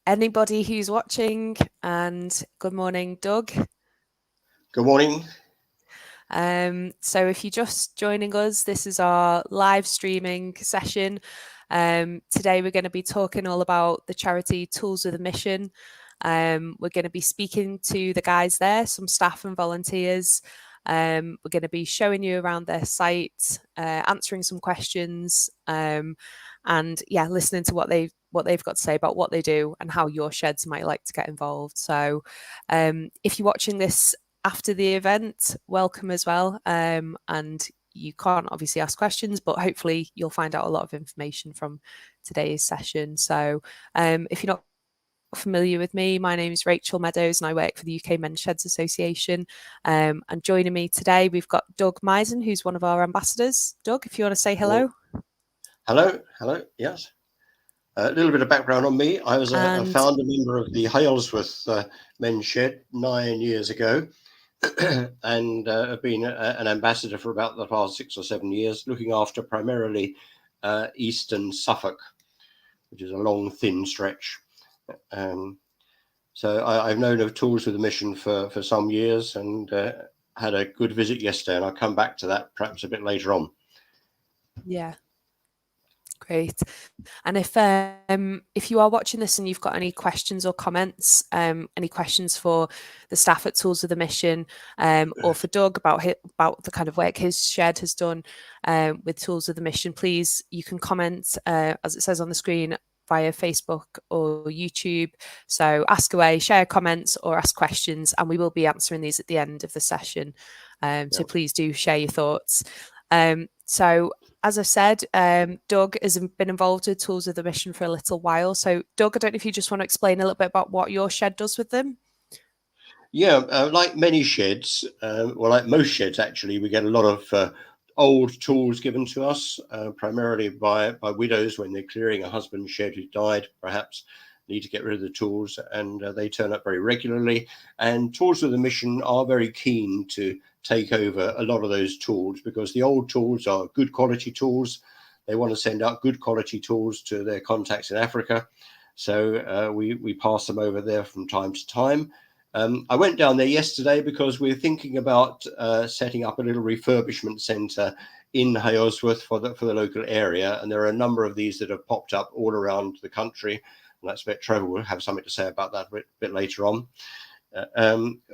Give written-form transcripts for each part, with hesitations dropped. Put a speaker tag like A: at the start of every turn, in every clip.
A: anybody who's watching, and good morning, Doug.
B: Good morning.
A: So if you're just joining us, this is our live streaming session. Today we're going to be talking all about the charity Tools with a Mission. We're going to be speaking to the guys there, some staff and volunteers. We're going to be showing you around their site, answering some questions, and listening to what they've got to say about what they do and how your sheds might like to get involved. So if you're watching this after the event, welcome as well. And you can't obviously ask questions, but hopefully you'll find out a lot of information from today's session. So if you're not familiar with me, my name is Rachel Meadows and I work for the UK Men's Sheds Association. And joining me today, we've got Doug Misen, who's one of our ambassadors. Doug, if you want to say hello.
B: Hello, yes. A little bit of background on me. I was a founder member of the Halesworth Men's Shed 9 years ago. And have been an ambassador for about the past 6 or 7 years, looking after primarily eastern Suffolk, which is a long, thin stretch. So I've known of Tools with a Mission for some years and had a good visit yesterday, and I'll come back to that perhaps a bit later on.
A: Yeah. Great. And if you are watching this and you've got any questions or comments, any questions for the staff at Tools with a Mission, or for Doug about the kind of work his shed has done with Tools with a Mission, please, you can comment, as it says on the screen, via Facebook or YouTube. So ask away, share comments or ask questions, and we will be answering these at the end of the session. So please do share your thoughts. So as I said, Doug has been involved with Tools with a Mission for a little while. So Doug, I don't know if you just want to explain a little bit about what your shed does with them.
B: Yeah, like many sheds, well, like most sheds actually, we get a lot of old tools given to us, primarily by widows when they're clearing a husband's shed who died, perhaps need to get rid of the tools, and they turn up very regularly. And Tools with a Mission are very keen to take over a lot of those tools because the old tools are good quality tools. They want to send out good quality tools to their contacts in Africa. So we pass them over there from time to time. I went down there yesterday because we're thinking about setting up a little refurbishment centre in Halesworth for the local area. And there are a number of these that have popped up all around the country. And I expect Trevor will have something to say about that a bit later on.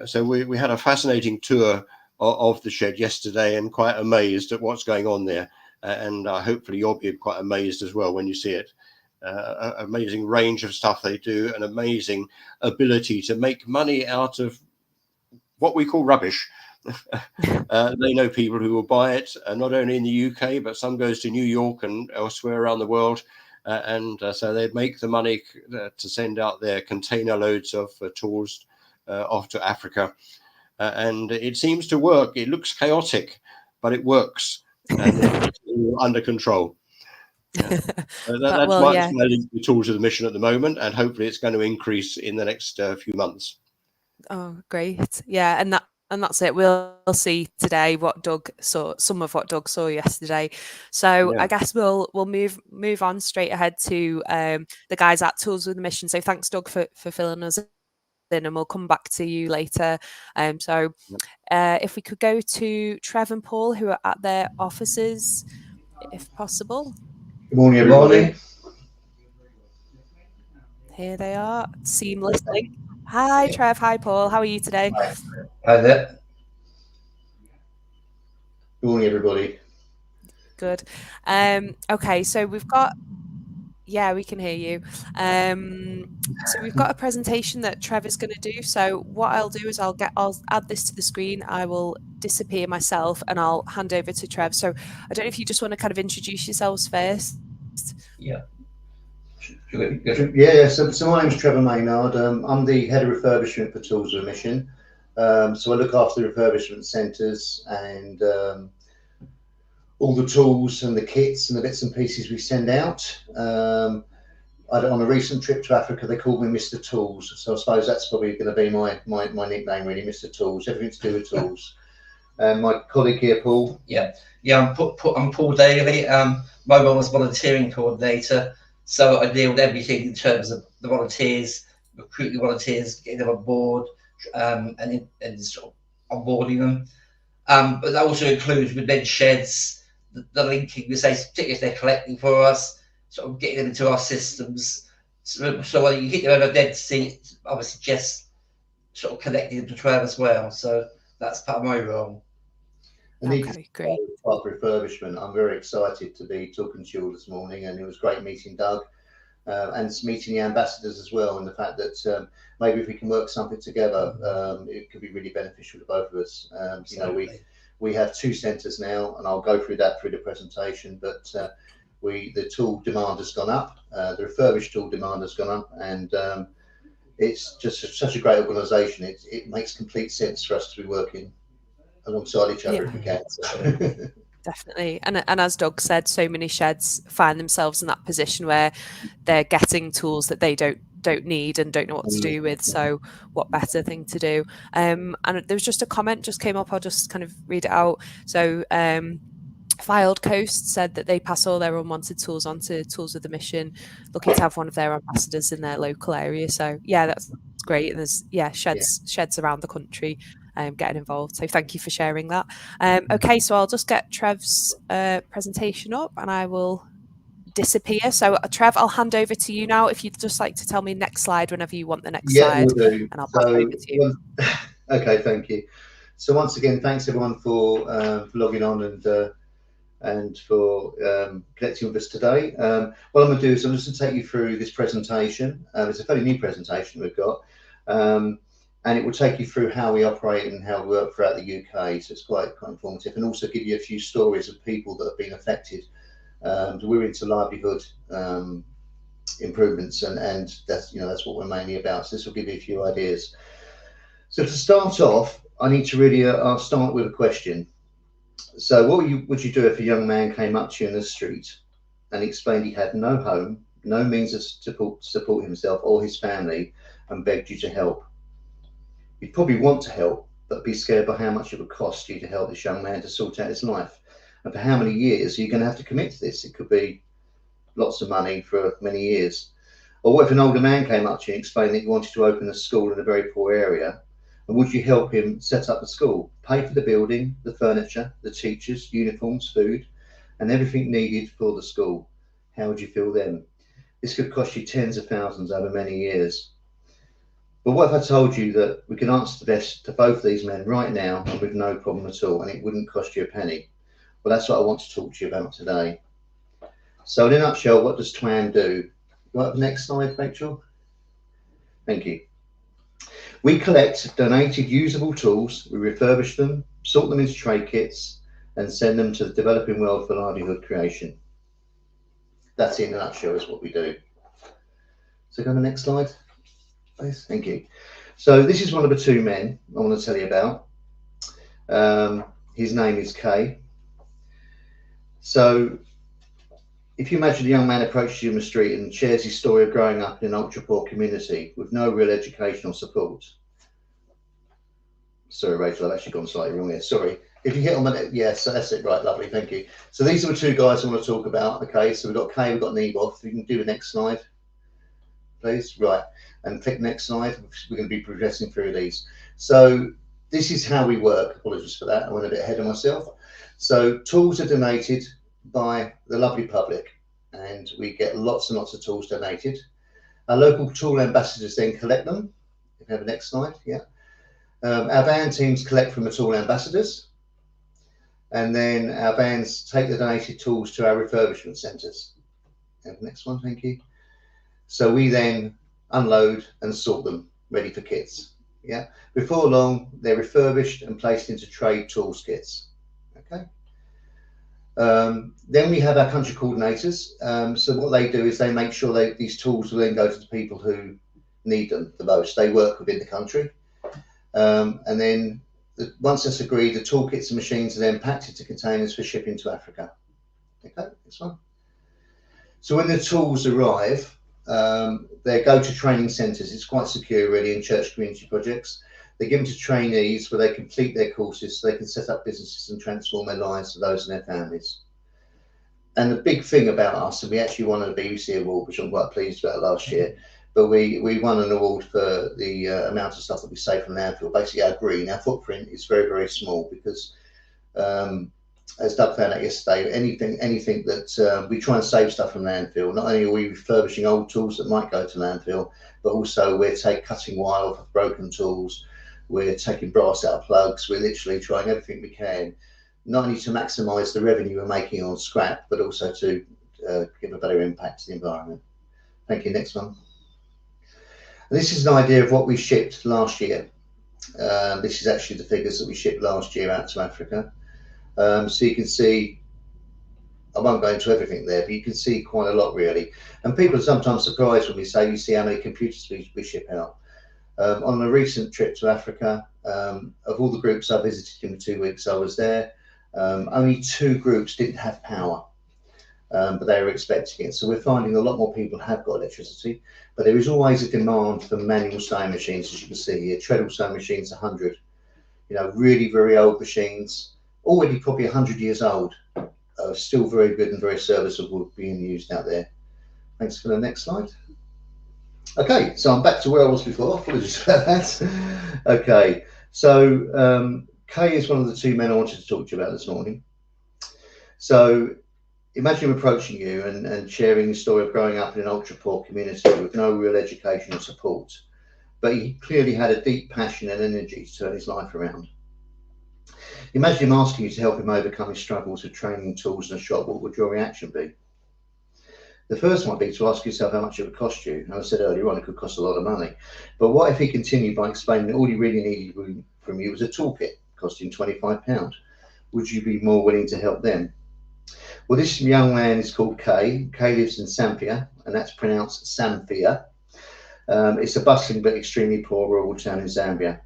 B: So we had a fascinating tour of the shed yesterday and quite amazed at what's going on there. And hopefully you'll be quite amazed as well when you see it. Amazing range of stuff they do, an amazing ability to make money out of what we call rubbish. They know people who will buy it, not only in the UK, but some goes to New York and elsewhere around the world. So they make the money to send out their container loads of tools off to Africa. And it seems to work. It looks chaotic, but it works. And it's under control. That's my link to Tools with a Mission at the moment, and hopefully it's going to increase in the next few months.
A: Oh, great. Yeah, and that's it. We'll see today what Doug saw, some of what Doug saw yesterday. So I guess we'll move on straight ahead to the guys at Tools with a Mission. So thanks, Doug, for filling us in, and we'll come back to you later. If we could go to Trev and Paul, who are at their offices, if possible.
C: Good morning, everybody.
A: Here they are, seamlessly. Hi, Trev. Hi, Paul. How are you today?
C: Hi there. Good morning, everybody.
A: Good. Okay, so we've got... Yeah, we can hear you. So we've got a presentation that Trev is going to do. So what I'll do is I'll add this to the screen. I will disappear myself and I'll hand over to Trev. So I don't know if you just want to kind of introduce yourselves first.
C: Yeah. Yeah. So my name's Trevor Maynard. I'm the head of refurbishment for Tools with a Mission. So I look after the refurbishment centres and all the tools and the kits and the bits and pieces we send out. On a recent trip to Africa, they called me Mr. Tools. So I suppose that's probably going to be my nickname, really, Mr. Tools. Everything to do with tools. And my colleague here, Paul.
D: Yeah, I'm Paul Daly, Mobile Volunteering Coordinator. So I deal with everything in terms of the volunteers, recruiting volunteers, getting them on board, and sort of onboarding them. But that also includes with men's sheds, the linking, we say, particularly if they're collecting for us, sort of getting them into our systems. So when you hit their own identity, obviously Jess sort of connecting them to Trev as well. So that's part of my role.
C: And
A: Okay, great.
C: Part of refurbishment, I'm very excited to be talking to you all this morning, and it was great meeting Doug and meeting the ambassadors as well, and the fact that maybe if we can work something together, it could be really beneficial to both of us. You know, we have 2 centres now, and I'll go through that through the presentation, but the tool demand has gone up, the refurbished tool demand has gone up, and it's just such a great organisation. It makes complete sense for us to be working alongside each other if we can.
A: Definitely. And as Doug said, so many sheds find themselves in that position where they're getting tools that they don't need and don't know what to do with. So what better thing to do? And there was just a comment just came up. I'll just kind of read it out. So Filed Coast said that they pass all their unwanted tools on to Tools with a Mission, looking to have one of their ambassadors in their local area. So yeah, that's great. And there's sheds around the country getting involved. So thank you for sharing that. Okay, so I'll just get Trev's presentation up and I will disappear. So Trev, I'll hand over to you now. If you'd just like to tell me next slide whenever you want the next slide,
C: we'll do.
A: And I'll pass over to you.
C: Okay, thank you. So once again, thanks everyone for logging on and for connecting with us today. What I'm going to do is I'm just going to take you through this presentation. It's a fairly new presentation we've got. And it will take you through how we operate and how we work throughout the UK. So it's quite informative, and also give you a few stories of people that have been affected. We're into livelihood improvements, and that's what we're mainly about. So this will give you a few ideas. So to start off, I need to really I'll start with a question. So what would you do if a young man came up to you in the street and explained he had no home, no means of support himself or his family, and begged you to help? You'd probably want to help, but be scared by how much it would cost you to help this young man to sort out his life. And for how many years are you going to have to commit to this? It could be lots of money for many years. Or what if an older man came up to you and explained that he wanted to open a school in a very poor area? And would you help him set up the school, pay for the building, the furniture, the teachers, uniforms, food, and everything needed for the school? How would you feel then? This could cost you tens of thousands over many years. But what if I told you that we can answer this to both these men right now and with no problem at all, and it wouldn't cost you a penny? Well, that's what I want to talk to you about today. So in a nutshell, what does TWAM do? Right, next slide, Rachel. Thank you. We collect donated usable tools, we refurbish them, sort them into trade kits, and send them to the developing world for livelihood creation. That's in a nutshell is what we do. So go to the next slide. Thank you. So this is one of the 2 men I want to tell you about. His name is Kay. So if you imagine a young man approaches you in the street and shares his story of growing up in an ultra poor community with no real educational support. Sorry, Rachel, I've actually gone slightly wrong here. Sorry. If you hit on the, yes, that's it. Right, lovely, thank you. So these are the 2 guys I want to talk about. Okay, so we've got Kay, we've got Neboth. You can do the next slide, please. Right, and click next slide. We're going to be progressing through these. So this is how we work. Apologies for that. I went a bit ahead of myself. So tools are donated by the lovely public, and we get lots and lots of tools donated. Our local tool ambassadors then collect them. If you have the next slide, yeah. Our van teams collect from the tool ambassadors, and then our vans take the donated tools to our refurbishment centres. And the next one, thank you. So we then unload and sort them, ready for kits. Yeah. Before long, they're refurbished and placed into trade tools kits. Okay. Then we have our country coordinators. So what they do is they make sure these tools will then go to the people who need them the most. They work within the country. And then once that's agreed, the toolkits and machines are then packed into containers for shipping to Africa. Okay, this one. So when the tools arrive, they go to training centres. It's quite secure really in church community projects. They're given to trainees where they complete their courses so they can set up businesses and transform their lives for those and their families. And the big thing about us, and we actually won a BBC award, which I'm quite pleased about last year, but we won an award for the amount of stuff that we save from landfill. Basically, our green, our footprint is very, very small because, as Doug found out yesterday, anything that we try and save stuff from landfill. Not only are we refurbishing old tools that might go to landfill, but also we're cutting wire off of broken tools. We're taking brass out of plugs. We're literally trying everything we can, not only to maximise the revenue we're making on scrap, but also to give a better impact to the environment. Thank you. Next one. And this is an idea of what we shipped last year. This is actually the figures that we shipped last year out to Africa. So you can see, I won't go into everything there, but you can see quite a lot really. And people are sometimes surprised when we say you see how many computers we ship out. On a recent trip to Africa, of all the groups I visited in the 2 weeks I was there, only 2 groups didn't have power, but they were expecting it. So we're finding a lot more people have got electricity, but there is always a demand for manual sewing machines, as you can see here. Treadle sewing machines, 100, really very old machines, already probably 100 years old, still very good and very serviceable, being used out there. Thanks. For the next slide. Okay, so I'm back to where I was before. Apologies about that. Okay, so Kay is one of the 2 men I wanted to talk to you about this morning. So imagine him approaching you and sharing the story of growing up in an ultra poor community with no real education or support, but he clearly had a deep passion and energy to turn his life around. Imagine him asking you to help him overcome his struggles with training tools in a shop. What would your reaction be? The first might be to ask yourself how much it would cost you. And I said earlier on, it could cost a lot of money. But what if he continued by explaining that all he really needed from you was a toolkit costing £25? Would you be more willing to help them? Well, this young man is called Kay. Kay lives in Samfya, and that's pronounced Samfya. It's a bustling but extremely poor rural town in Zambia.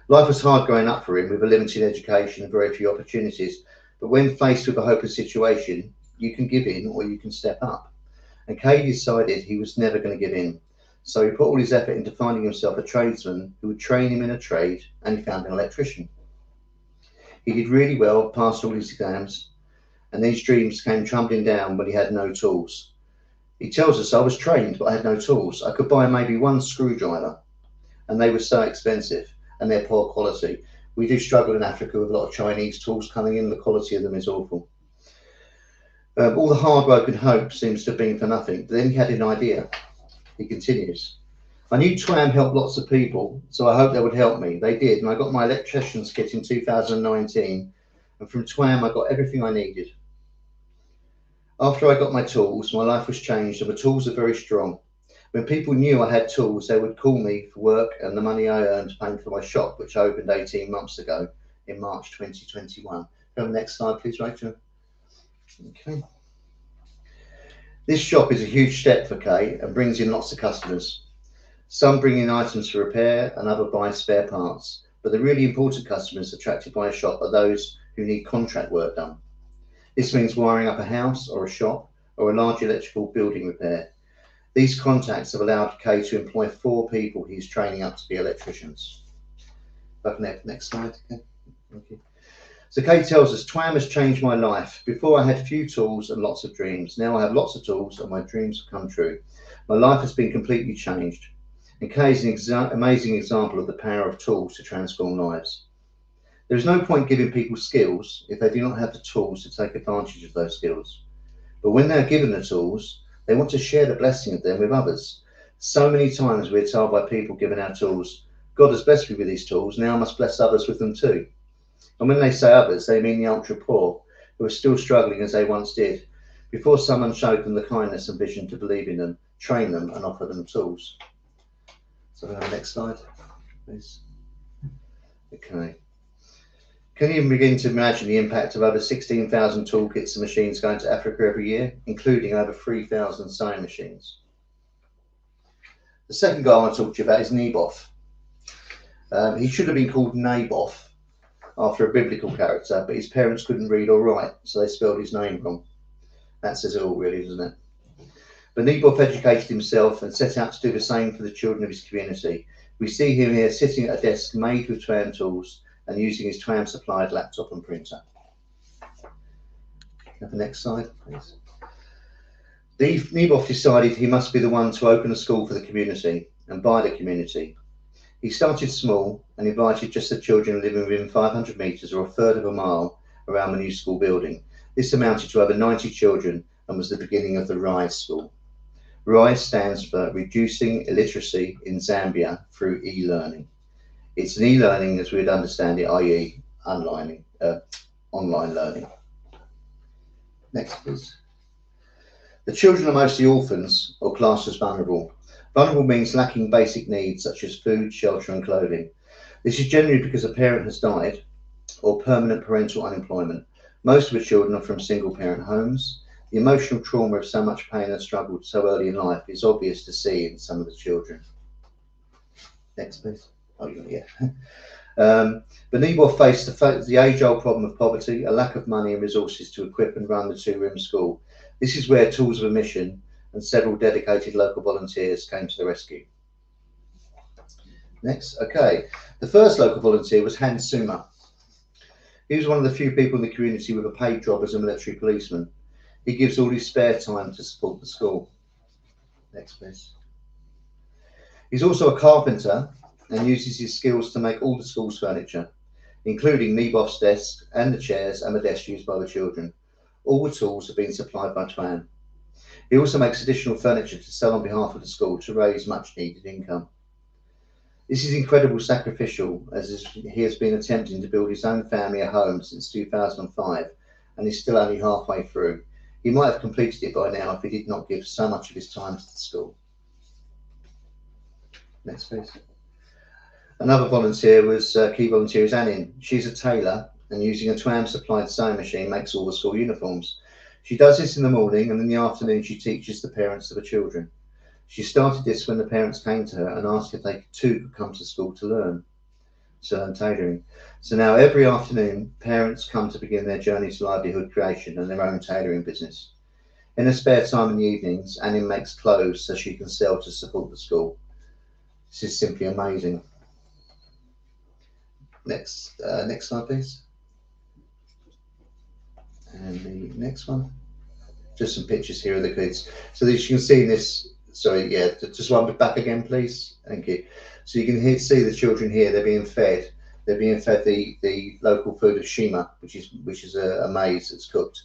C: Life was hard growing up for him with a limited education and very few opportunities. But when faced with a hopeless situation, you can give in or you can step up. And Kay decided he was never going to give in. So he put all his effort into finding himself a tradesman who would train him in a trade, and he found an electrician. He did really well, passed all his exams, and then his dreams came tumbling down when he had no tools. He tells us, I was trained, but I had no tools. I could buy maybe 1 screwdriver, and they were so expensive, and they're poor quality. We do struggle in Africa with a lot of Chinese tools coming in. The quality of them is awful. All the hard work and hope seems to have been for nothing. But then he had an idea. He continues. I knew TWAM helped lots of people, so I hoped they would help me. They did, and I got my electrician's kit in 2019, and from TWAM I got everything I needed. After I got my tools, my life was changed, and the tools are very strong. When people knew I had tools, they would call me for work, and the money I earned paying for my shop, which opened 18 months ago in March 2021. Go next slide, please, Rachel. Okay. This shop is a huge step for Kay and brings in lots of customers. Some bring in items for repair and others buy spare parts. But the really important customers attracted by a shop are those who need contract work done. This means wiring up a house or a shop or a large electrical building repair. These contacts have allowed Kay to employ 4 people he's training up to be electricians. Next slide. Okay. Thank you. So Kay tells us, TWAM has changed my life. Before I had few tools and lots of dreams. Now I have lots of tools and my dreams have come true. My life has been completely changed. And Kay is an amazing example of the power of tools to transform lives. There is no point giving people skills if they do not have the tools to take advantage of those skills. But when they are given the tools, they want to share the blessing of them with others. So many times we're told by people given our tools, God has blessed me with these tools, now I must bless others with them too. And when they say others, they mean the ultra poor, who are still struggling as they once did, before someone showed them the kindness and vision to believe in them, train them and offer them tools. So next slide, please. Okay. Can you even begin to imagine the impact of over 16,000 toolkits and machines going to Africa every year, including over 3,000 sewing machines? The second guy I want to talk to you about is Naboth. He should have been called Naboth after a biblical character, but his parents couldn't read or write, so they spelled his name wrong. That says it all, really, doesn't it? But Naboth educated himself and set out to do the same for the children of his community. We see him here sitting at a desk made with TWAM tools and using his TWAM supplied laptop and printer. Have the next slide, please. Nieboff decided he must be the one to open a school for the community and by the community. He started small and invited just the children living within 500 metres or a third of a mile around the new school building. This amounted to over 90 children and was the beginning of the RISE school. RISE stands for Reducing Illiteracy in Zambia through E-Learning. It's an e-learning as we would understand it, i.e. online learning. Next, please. The children are mostly orphans or classed as vulnerable. Vulnerable means lacking basic needs such as food, shelter and clothing. This is generally because a parent has died or permanent parental unemployment. Most of the children are from single parent homes. The emotional trauma of so much pain and struggle so early in life is obvious to see in some of the children. Next, please. Oh, yeah. But Nieboff faced the age-old problem of poverty, a lack of money and resources to equip and run the two-room school. This is where Tools of a Mission and several dedicated local volunteers came to the rescue. Next, okay. The first local volunteer was Hans Suma. He was one of the few people in the community with a paid job as a military policeman. He gives all his spare time to support the school. Next, please. He's also a carpenter and uses his skills to make all the school's furniture, including Nieboff's desk and the chairs and the desk used by the children. All the tools have been supplied by TWAM. He also makes additional furniture to sell on behalf of the school to raise much needed income. This is incredibly sacrificial, as he has been attempting to build his own family a home since 2005 and is still only halfway through. He might have completed it by now if he did not give so much of his time to the school. Next, please. Another volunteer was key volunteer is Annin. She's a tailor and using a TWAM supplied sewing machine makes all the school uniforms. She does this in the morning and in the afternoon she teaches the parents of the children. She started this when the parents came to her and asked if they too could come to school to learn tailoring. So now every afternoon parents come to begin their journey to livelihood creation and their own tailoring business. In her spare time in the evenings, Annin makes clothes so she can sell to support the school. This is simply amazing. Next slide, please. And the next one. Just some pictures here of the kids. So as you can see in this, sorry, yeah, just one back again, please. Thank you. So you can see the children here. They're being fed. They're being fed the local food of shima, which is a maize that's cooked.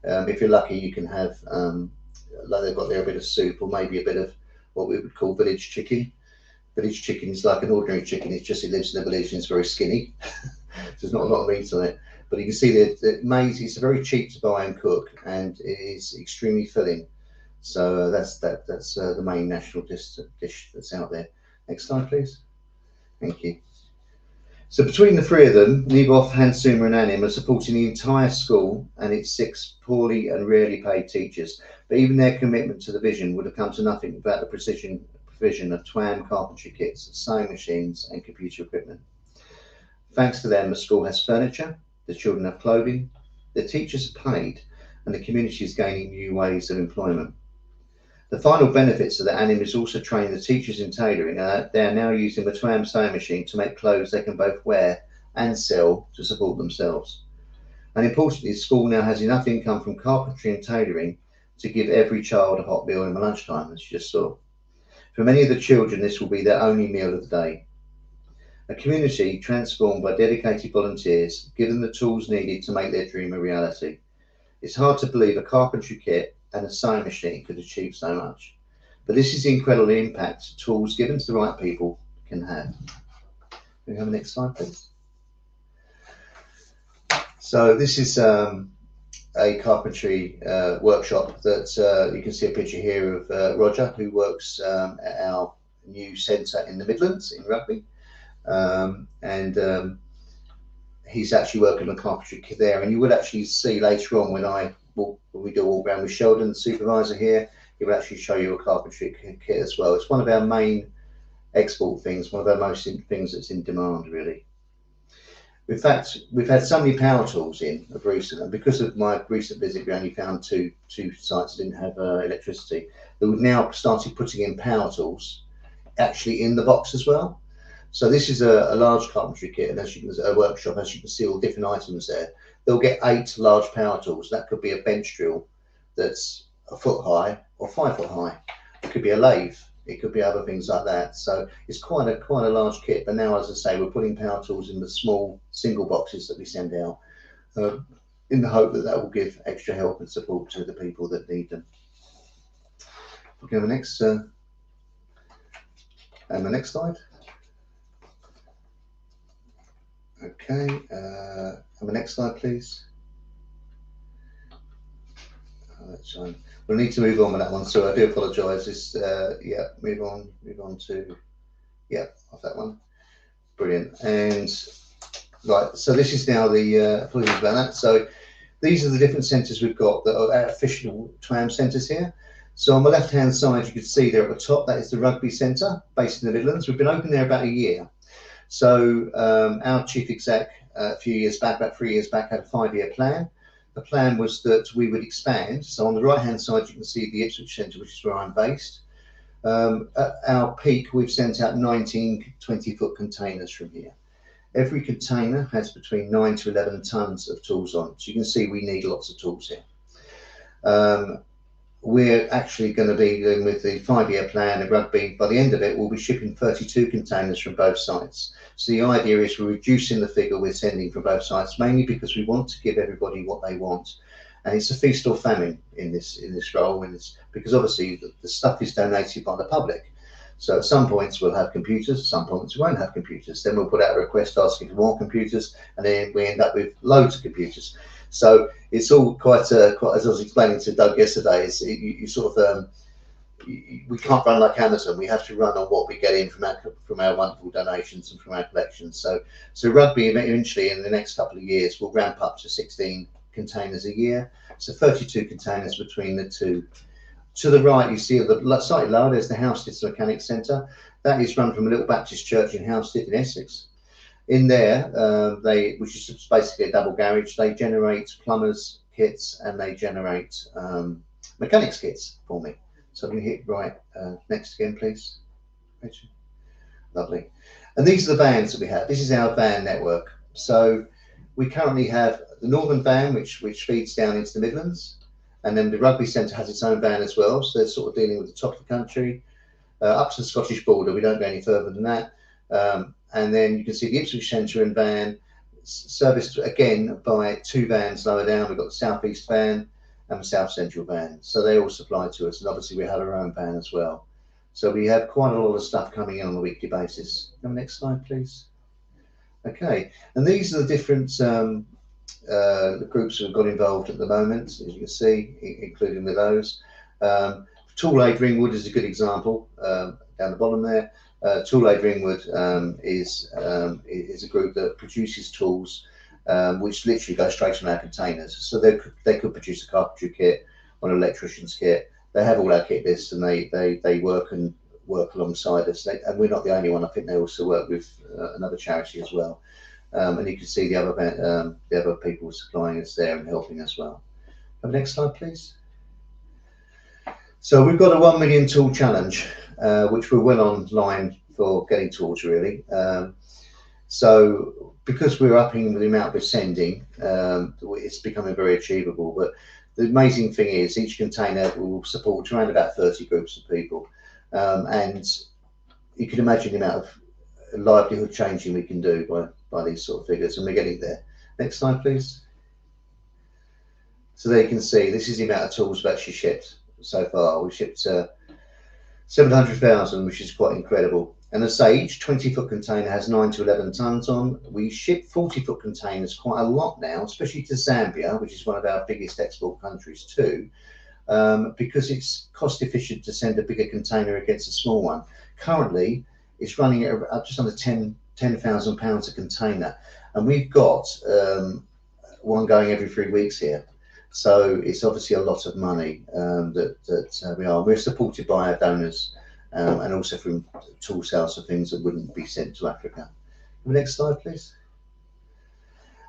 C: If you're lucky, you can have like they've got there a bit of soup or maybe a bit of what we would call village chicken. Village chicken is like an ordinary chicken. It's just it lives in the village and it's very skinny. There's not a lot of meat on it. But you can see that maize is very cheap to buy and cook, and it is extremely filling. So that's the main national dish that's out there. Next slide, please. Thank you. So between the three of them, Nieboff, Hans Suma and Annin are supporting the entire school and its 6 poorly and rarely paid teachers. But even their commitment to the vision would have come to nothing without the provision of TWAM carpentry kits, sewing machines and computer equipment. Thanks to them, the school has furniture, the children have clothing, the teachers are paid, and the community is gaining new ways of employment. The final benefits are that Annin is also training the teachers in tailoring. They are now using the TWAM sewing machine to make clothes they can both wear and sell to support themselves. And importantly, the school now has enough income from carpentry and tailoring to give every child a hot meal in the lunchtime, as you just saw. For many of the children, this will be their only meal of the day. A community transformed by dedicated volunteers, given the tools needed to make their dream a reality. It's hard to believe a carpentry kit and a sewing machine could achieve so much. But this is the incredible impact tools given to the right people can have. Can we have the next slide, please? So this is a carpentry workshop that you can see a picture here of Roger, who works at our new centre in the Midlands in Rugby. He's actually working on carpentry kit there, and you will actually see later on when we do all round with Sheldon, the supervisor here, he will actually show you a carpentry kit as well. It's one of our main export things, one of our most things that's in demand really. In fact, we've had so many power tools in of recent, and because of my recent visit, we only found two sites that didn't have electricity. That we've now started putting in power tools actually in the box as well. So this is a large carpentry kit, and a workshop, as you can see all different items there. They'll get 8 large power tools. That could be a bench drill that's a foot high or 5 foot high. It could be a lathe. It could be other things like that. So it's quite a large kit. But now, as I say, we're putting power tools in the small single boxes that we send out, in the hope that that will give extra help and support to the people that need them. Okay, the next and the next slide. Okay, and the next slide, please. That's fine. We'll need to move on with that one, so I do apologise. This, yeah, move on to, yeah, off that one. Brilliant. And right, so this is now the apologies about that. So these are the different centres we've got that are our official TWAM centres here. So on the left-hand side, you can see there at the top, that is the Rugby Centre, based in the Midlands. We've been open there about a year. So our chief exec, a few years back, about 3 years back, had a 5-year plan. The plan was that we would expand. So on the right-hand side, you can see the Ipswich Centre, which is where I'm based. At our peak, we've sent out 19 20-foot containers from here. Every container has between 9 to 11 tons of tools on it. So you can see we need lots of tools here. We're actually going to be doing, with the 5-year plan of Rugby, by the end of it, we'll be shipping 32 containers from both sites. So the idea is we're reducing the figure we're sending from both sites, mainly because we want to give everybody what they want. And it's a feast or famine in this role, and it's because obviously the stuff is donated by the public. So at some points we'll have computers, some points we won't have computers. Then we'll put out a request asking for more computers, and then we end up with loads of computers. So it's all quite as I was explaining to Doug yesterday, you sort of we can't run like Amazon. We have to run on what we get in from our wonderful donations and from our collections. So Rugby eventually, in the next couple of years, will ramp up to 16 containers a year. So 32 containers between the two. To the right, you see the slightly lower, there's the Housestead Mechanics Centre. That is run from a little Baptist church in Housestead in Essex. In there, which is basically a double garage, they generate plumbers kits and they generate mechanics kits for me. So I'm going to hit right next again, please. Lovely. And these are the vans that we have. This is our van network. So we currently have the Northern van, which feeds down into the Midlands. And then the Rugby Centre has its own van as well. So they're sort of dealing with the top of the country. Up to the Scottish border, we don't go any further than that. And then you can see the Ipswich Centre and van serviced again by 2 vans lower down. We've got the South East van and the South Central van. So they all supply to us. And obviously we have our own van as well. So we have quite a lot of stuff coming in on a weekly basis. Next slide, please. Okay. And these are the different the groups that have got involved at the moment, as you can see, including with those. Tool Aid Ringwood is a good example, down the bottom there. Tool Aid Ringwood is a group that produces tools which literally go straight from our containers. So they could produce a carpentry kit or an electrician's kit. They have all our kit lists, and they work alongside us. And we're not the only one. I think they also work with another charity as well. And you can see the other people supplying us there and helping as well. Next slide, please. So we've got a 1 million tool challenge, which we're well online for getting tools, really. So because we're upping the amount we're sending, it's becoming very achievable. But the amazing thing is each container will support around about 30 groups of people. And you can imagine the amount of livelihood changing we can do by these sort of figures, and we're getting there. Next slide, please. So there you can see, this is the amount of tools we've actually shipped so far. We've shipped 700,000, which is quite incredible. And as I say, each 20-foot container has 9 to 11 tons on. We ship 40-foot containers quite a lot now, especially to Zambia, which is one of our biggest export countries too, because it's cost efficient to send a bigger container against a small one. Currently, it's running at just under £10,000 a container, and we've got one going every 3 weeks here. So it's obviously a lot of money that we're supported by our donors, and also from tool sales for things that wouldn't be sent to Africa. Next slide, please.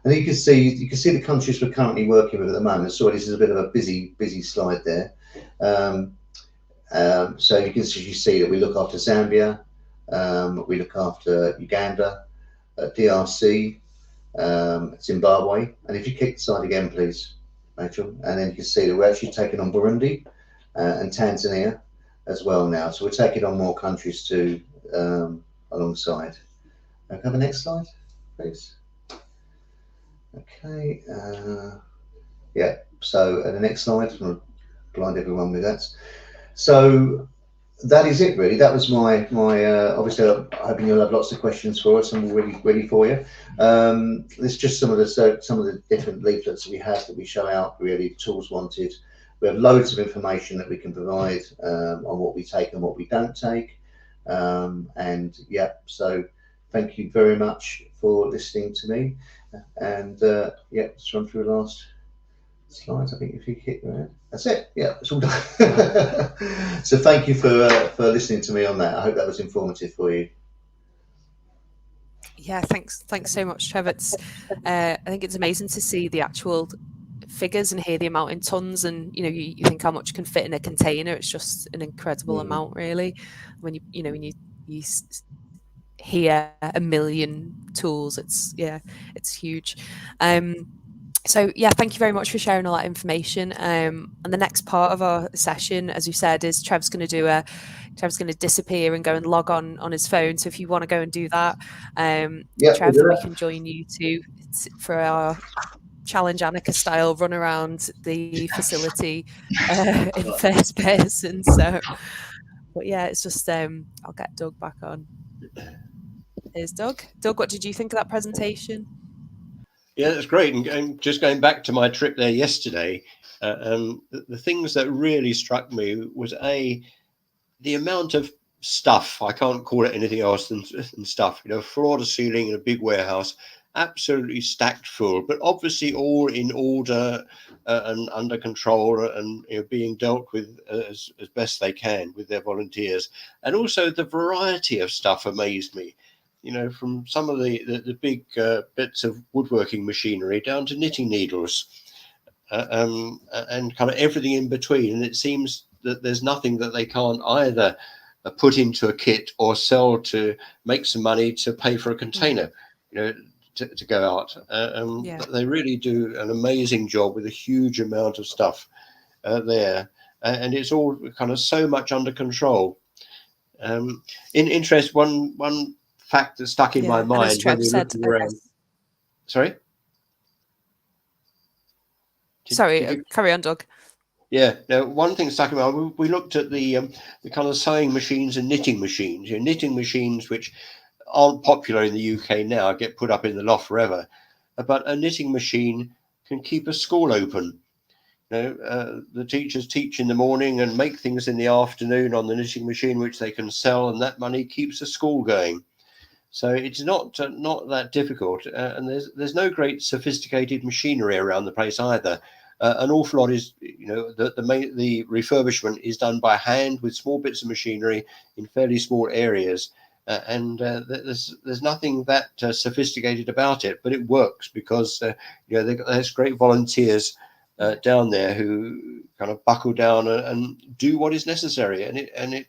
C: And you can see the countries we're currently working with at the moment. So this is a bit of a busy slide there. So you can see that we look after Zambia, we look after Uganda, DRC, Zimbabwe. And if you kick the slide again, please, Rachel, and then you can see that we're actually taking on Burundi, and Tanzania as well now. So we're taking on more countries too alongside. Can I have the next slide, please? Okay. Yeah. So the next slide. I'm going to blind everyone with that. So that is it, really. That was my obviously I'm hoping you'll have lots of questions for us, and we're really ready for you. There's just some of the different leaflets that we have that we show out, really, tools wanted. We have loads of information that we can provide on what we take and what we don't take. And yeah, so thank you very much for listening to me. And yeah, let's run through the last slides. I think if you hit there, that's it. Yeah, it's all done. So thank you for listening to me on that. I hope that was informative for you.
A: Yeah, thanks so much, Trev. It's I think it's amazing to see the actual figures and hear the amount in tons, and you think how much can fit in a container. It's just an incredible amount, really, when you hear 1 million tools. It's huge. So yeah, thank you very much for sharing all that information. And the next part of our session, as you said, is Trev's going to disappear and go and log on his phone. So if you want to go and do that, Trev, then we can join you too for our Challenge Annika style run around the facility in first person. So, but yeah, it's just I'll get Doug back on. Here's Doug. Doug, what did you think of that presentation?
B: Yeah, that's great. And just going back to my trip there yesterday, the things that really struck me was the amount of stuff. I can't call it anything else than stuff. Floor to ceiling in a big warehouse, absolutely stacked full, but obviously all in order and under control, and being dealt with as best they can with their volunteers. And also the variety of stuff amazed me. From some of the big bits of woodworking machinery down to knitting needles, and kind of everything in between. And it seems that there's nothing that they can't either put into a kit or sell to make some money to pay for a container, to go out. They really do an amazing job with a huge amount of stuff there, and it's all kind of so much under control. In interest, one fact that stuck in my mind.
A: As Trev said,
B: Sorry,
A: carry on, Doug.
B: Yeah. Now, one thing stuck in my mind. We looked at the kind of sewing machines and knitting machines. Knitting machines which aren't popular in the UK now, get put up in the loft forever. But a knitting machine can keep a school open. The teachers teach in the morning and make things in the afternoon on the knitting machine, which they can sell, and that money keeps the school going. So it's not that difficult, and there's no great sophisticated machinery around the place either. An awful lot is, the refurbishment is done by hand with small bits of machinery in fairly small areas, and there's nothing that sophisticated about it, but it works because there's great volunteers down there who kind of buckle down and do what is necessary, and it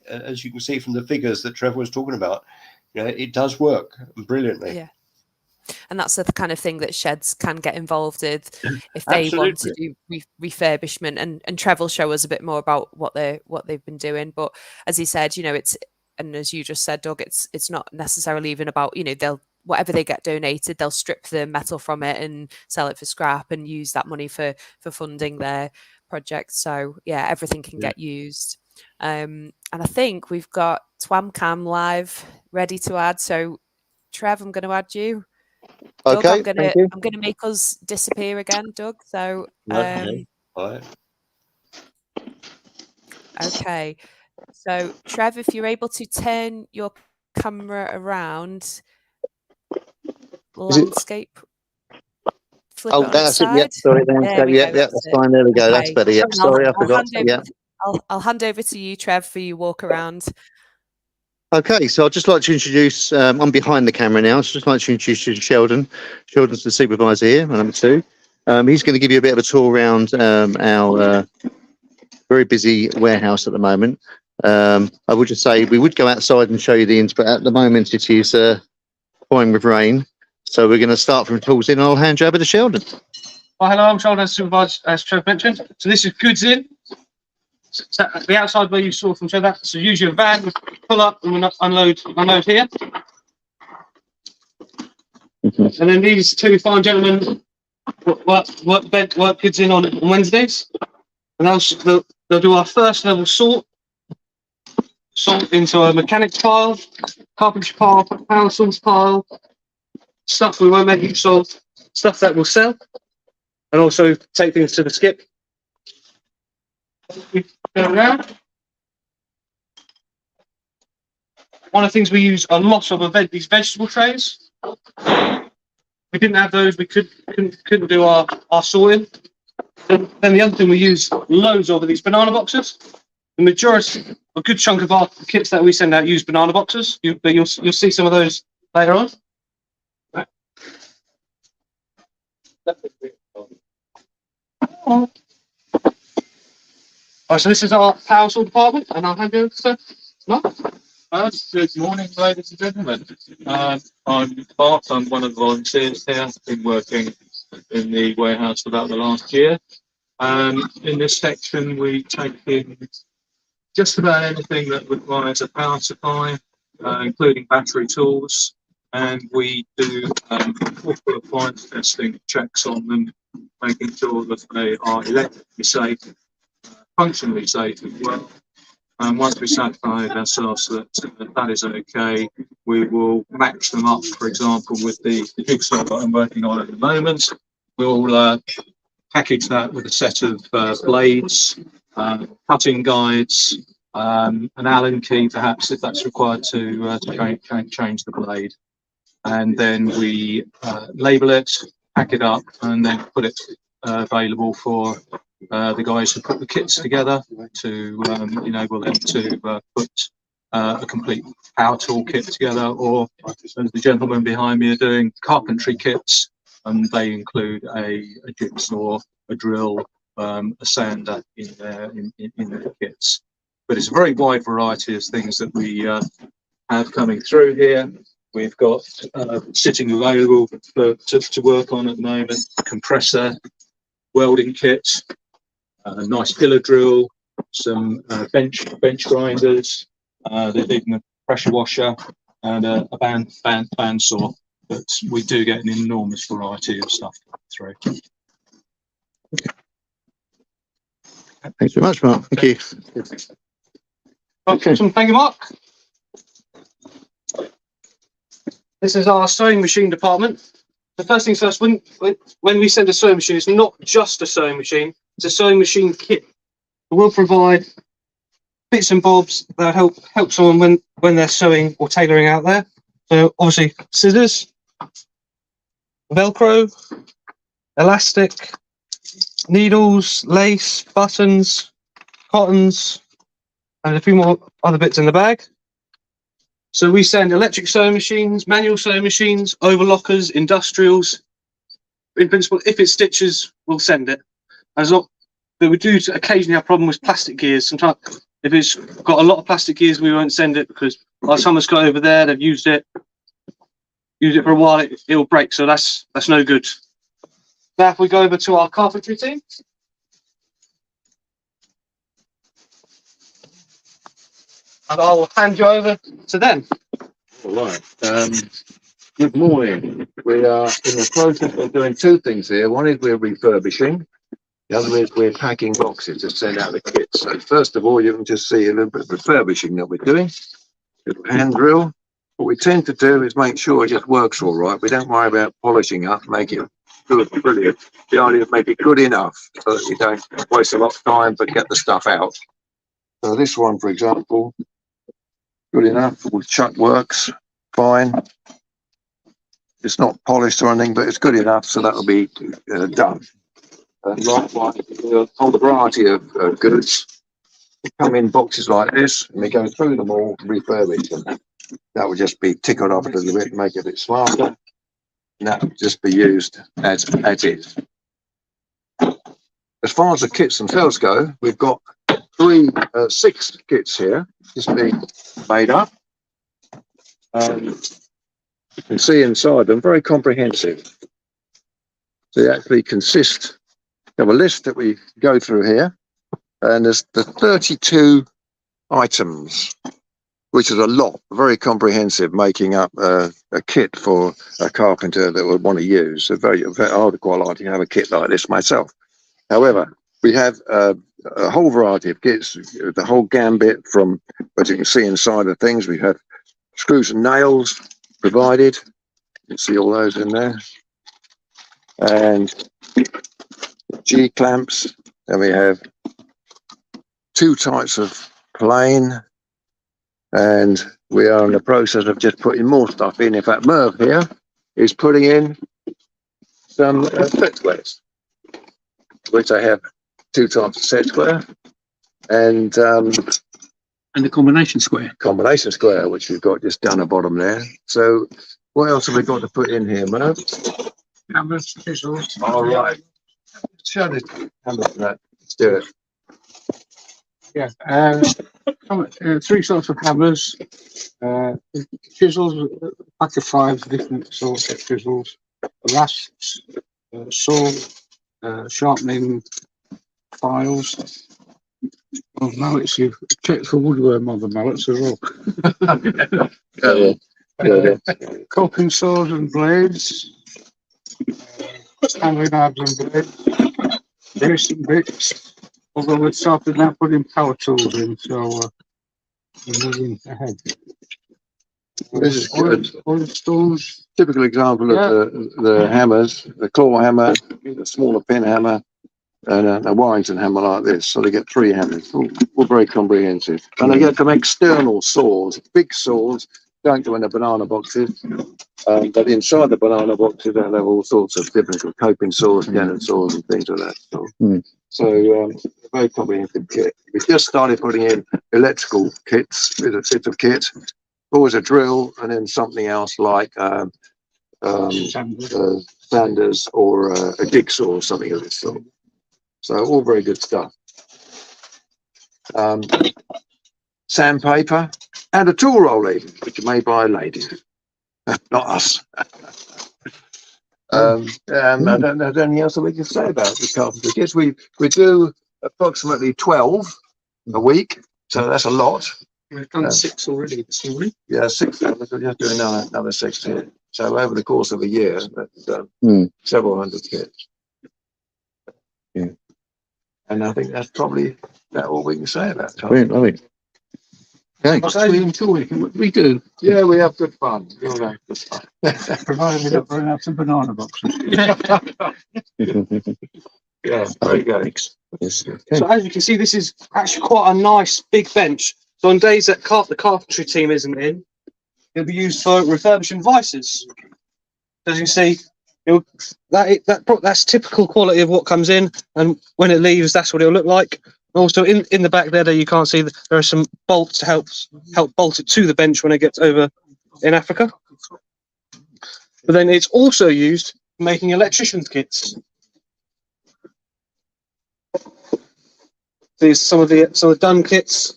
B: as you can see from the figures that Trevor was talking about, it does work brilliantly.
A: Yeah, and that's the kind of thing that sheds can get involved with if they want to do refurbishment. And Trevor will show us a bit more about what they've been doing. But as he said, and as you just said, Doug, it's not necessarily even about they'll whatever they get donated, they'll strip the metal from it and sell it for scrap and use that money for funding their projects. So yeah, everything can get used. And I think we've got Twamcam live ready to add. So Trev, I'm going to add you. Doug,
C: Okay,
A: I'm going to make us disappear again, Doug. So okay. So Trev, if you're able to turn your camera around, landscape.
C: That's it. Yeah, sorry, landscape. Yeah, that's fine. There we go. Okay. That's better. Yeah, sorry, I forgot.
A: I'll hand over to you, Trev, for your walk around.
C: Okay, so I'd just like to introduce, I'm behind the camera now, so I'd just like to introduce you to Sheldon. Sheldon's the supervisor here, number 2. He's going to give you a bit of a tour around our very busy warehouse at the moment. I would just say we would go outside and show you the but at the moment it is pouring with rain. So we're going to start from tools in, and I'll hand you over to Sheldon.
E: Well, hello, I'm Sheldon, supervisor, as Trev mentioned. So this is goods in. So the outside where you saw from so that. So use your van, pull up, and we'll unload here. And then these two fine gentlemen work kids in on Wednesdays, and they'll do our first level sort into a mechanics pile, carpentry pile, power source pile, stuff we won't make use of, stuff that we'll sell, and also take things to the skip. We go around. One of the things we use a lot of are these vegetable trays. We didn't have those. We couldn't do our sorting. Then the other thing we use loads of are these banana boxes. The majority, a good chunk of our kits that we send out use banana boxes. You'll see some of those later on. Right, so this is our power saw department, and I'll hand you over to Mark.
F: Good morning, ladies and gentlemen. I'm Bart. I'm one of the volunteers here. I've been working in the warehouse for about the last year. In this section, we take in just about anything that requires a power supply, including battery tools, and we do full appliance testing checks on them, making sure that they are electrically safe, functionally safe as well. And once we satisfy ourselves that that is okay, we will match them up, for example, with the jigsaw that I'm working on at the moment. We'll package that with a set of blades, cutting guides, an Allen key, perhaps, if that's required to change the blade. And then we label it, pack it up, and then put it available for the guys who put the kits together to enable them to put a complete power tool kit together, or as the gentlemen behind me are doing, carpentry kits, and they include a jigsaw, a drill, a sander in their kits. But it's a very wide variety of things that we have coming through here. We've got sitting available to work on at the moment, compressor, welding kit, a nice pillar drill, some bench grinders, there's even a pressure washer, and a band saw. But we do get an enormous variety of stuff through.
C: Thanks very much, Mark. Thank you.
E: Okay. Thank you, Mark. This is our sewing machine department. The first things first, when we send a sewing machine, it's not just a sewing machine, it's a sewing machine kit. We'll provide bits and bobs that help someone when they're sewing or tailoring out there. So obviously scissors, Velcro, elastic, needles, lace, buttons, cottons, and a few more other bits in the bag. So we send electric sewing machines, manual sewing machines, overlockers, industrials. In principle, if it stitches, we'll send it. But we do occasionally have a problem with plastic gears. Sometimes if it's got a lot of plastic gears, we won't send it because by the time it's got over there, they've used it for a while, it'll break. So that's no good. Now if we go over to our carpentry team. And I will hand you over to them.
G: All right. Good morning. We are in the process of doing two things here. One is we're refurbishing. The other is we're packing boxes to send out the kits. So first of all, you can just see a little bit of refurbishing that we're doing. Little hand drill. What we tend to do is make sure it just works all right. We don't worry about polishing up, make it good, brilliant. The idea is make it good enough so that you don't waste a lot of time but get the stuff out. So this one, for example, good enough. With chuck works fine. It's not polished or anything, but it's good enough, so that'll be done. And likewise, a whole variety of goods come in boxes like this, and we go through them all, refurbish them. That will just be tickled off a little bit, make it a bit smarter, and that will just be used as is. As far as the kits themselves go, we've got 6 kits here, just being made up. You can see inside them, very comprehensive. So they actually consist of a list that we go through here. and there's the 32 items, which is a lot, very comprehensive, making up a kit for a carpenter that would want to use. I would quite like to have a kit like this myself. However, we have a whole variety of kits, the whole gambit from, as you can see inside of things. We have screws and nails provided. You can see all those in there. And G-clamps. Then we have 2 types of plane. And we are in the process of just putting more stuff in. In fact, Merv here is putting in some set squares, which I have 2 types of set square, and
H: the combination square.
G: Combination square, which we've got just down the bottom there. So what else have we got to put in here, Merv?
H: Hammers, chisels.
G: All right. Show the hammer for that. Let's do it.
H: Yeah. 3 sorts of hammers. Chisels, a pack of 5 different sorts of chisels. Rasps, saw, sharpening files. Oh, mallets, you've checked for woodworm on the mallets as well. Coping saws and blades. Handling knives and blades. Grease and bits. Although we've started now putting power tools in, so we're moving ahead.
G: This is good.
H: Oil stones.
G: Typical example of the hammers, the claw hammer, the smaller pin hammer, and a Warrington hammer like this. So they get 3 hammers, all very comprehensive. And they get some external saws, big saws, don't go in the banana boxes. But inside the banana boxes, they have all sorts of different coping saws, Gannon saws, and things like that. So, very comprehensive kit. We just started putting in electrical kits, with a set of kits, always a drill, and then something else like sanders or a jigsaw or something of this sort. So all very good stuff. Sandpaper and a tool roll even, which are made by ladies, not us. I don't know anything else that we can say about the carpenter kits. We do approximately 12 a week, so that's a lot.
H: We've done 6 already this morning.
G: Yeah, 6. We're just doing another 6 here. So over the course of a year, that's several hundred kits. Yeah. And I think that's probably all we can say about it.
I: Brilliant. Okay.
H: So we enjoy what we do.
G: Yeah, we have good fun. You'll have good fun.
H: Provided we don't run out some banana boxes.
G: Yeah, very good.
I: Yes. Okay.
E: So as you can see, this is actually quite a nice big bench. So on days that the carpentry team isn't in, it'll be used for refurbishing vices. As you see, that's typical quality of what comes in, and when it leaves, that's what it'll look like. Also, in the back there, you can't see that there are some bolts to help bolt it to the bench when it gets over in Africa. But then it's also used for making electricians' kits. These some of the done kits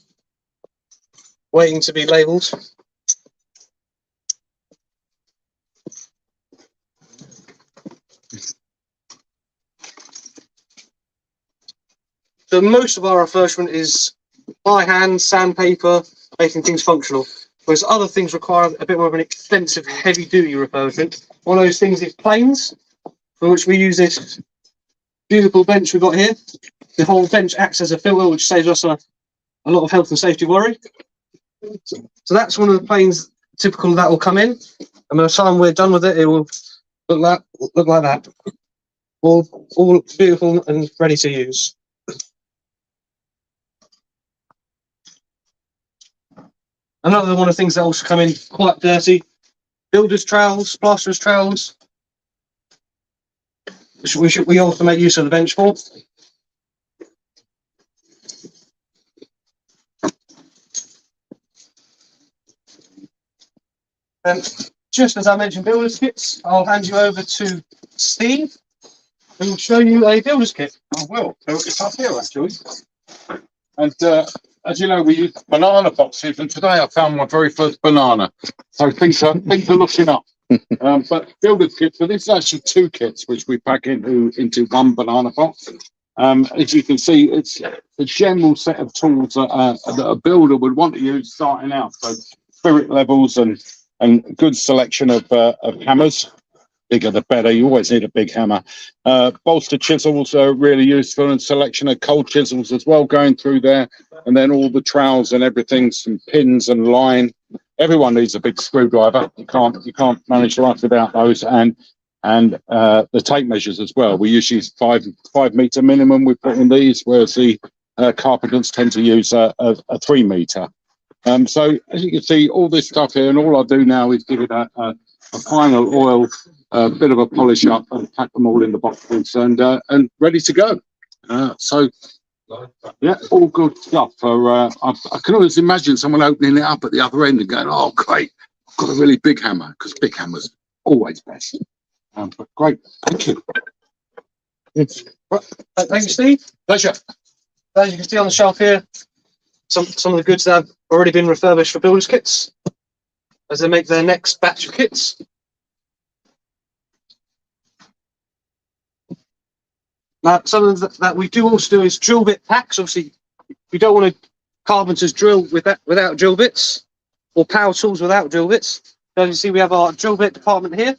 E: waiting to be labelled. So most of our refurbishment is by hand, sandpaper, making things functional. Whereas other things require a bit more of an extensive, heavy-duty refurbishment. One of those things is planes, for which we use this beautiful bench we've got here. The whole bench acts as a filter, which saves us a lot of health and safety worry. So that's one of the planes typical that will come in. And by the time we're done with it, it will look like that. All beautiful and ready to use. Another one of the things that also come in quite dirty, builders' trowels, plasterers' trowels, which we also make use of the bench for. And just as I mentioned builders' kits, I'll hand you over to Steve, who will show you a builder's kit.
J: I will. So it's up here actually. And as you know, we use banana boxes, and today I found my very first banana. So things are looking up. But builder's kits, so this is actually 2 kits which we pack into one banana box. As you can see, it's a general set of tools that a builder would want to use starting out. So spirit levels and good selection of hammers. Bigger the better. You always need a big hammer. Bolster chisels are really useful, and selection of cold chisels as well going through there. And then all the trowels and everything, some pins and line. Everyone needs a big screwdriver. You can't manage life without those. And the tape measures as well. We usually use 5 meter minimum. We put in these, whereas the carpenters tend to use a 3 meter. So as you can see, all this stuff here, and all I do now is give it a final oil, a bit of a polish up, and pack them all in the boxes and ready to go. So yeah, all good stuff. I can always imagine someone opening it up at the other end and going, "Oh, great! I've got a really big hammer," because big hammers always best. But great, thank you.
E: Thank you, Steve.
J: Pleasure.
E: As you can see on the shelf here, some of the goods that have already been refurbished for builders kits as they make their next batch of kits. Now, something that we do also do is drill bit packs. Obviously, we don't want carpenters drill without drill bits, or power tools without drill bits. So as you see, we have our drill bit department here.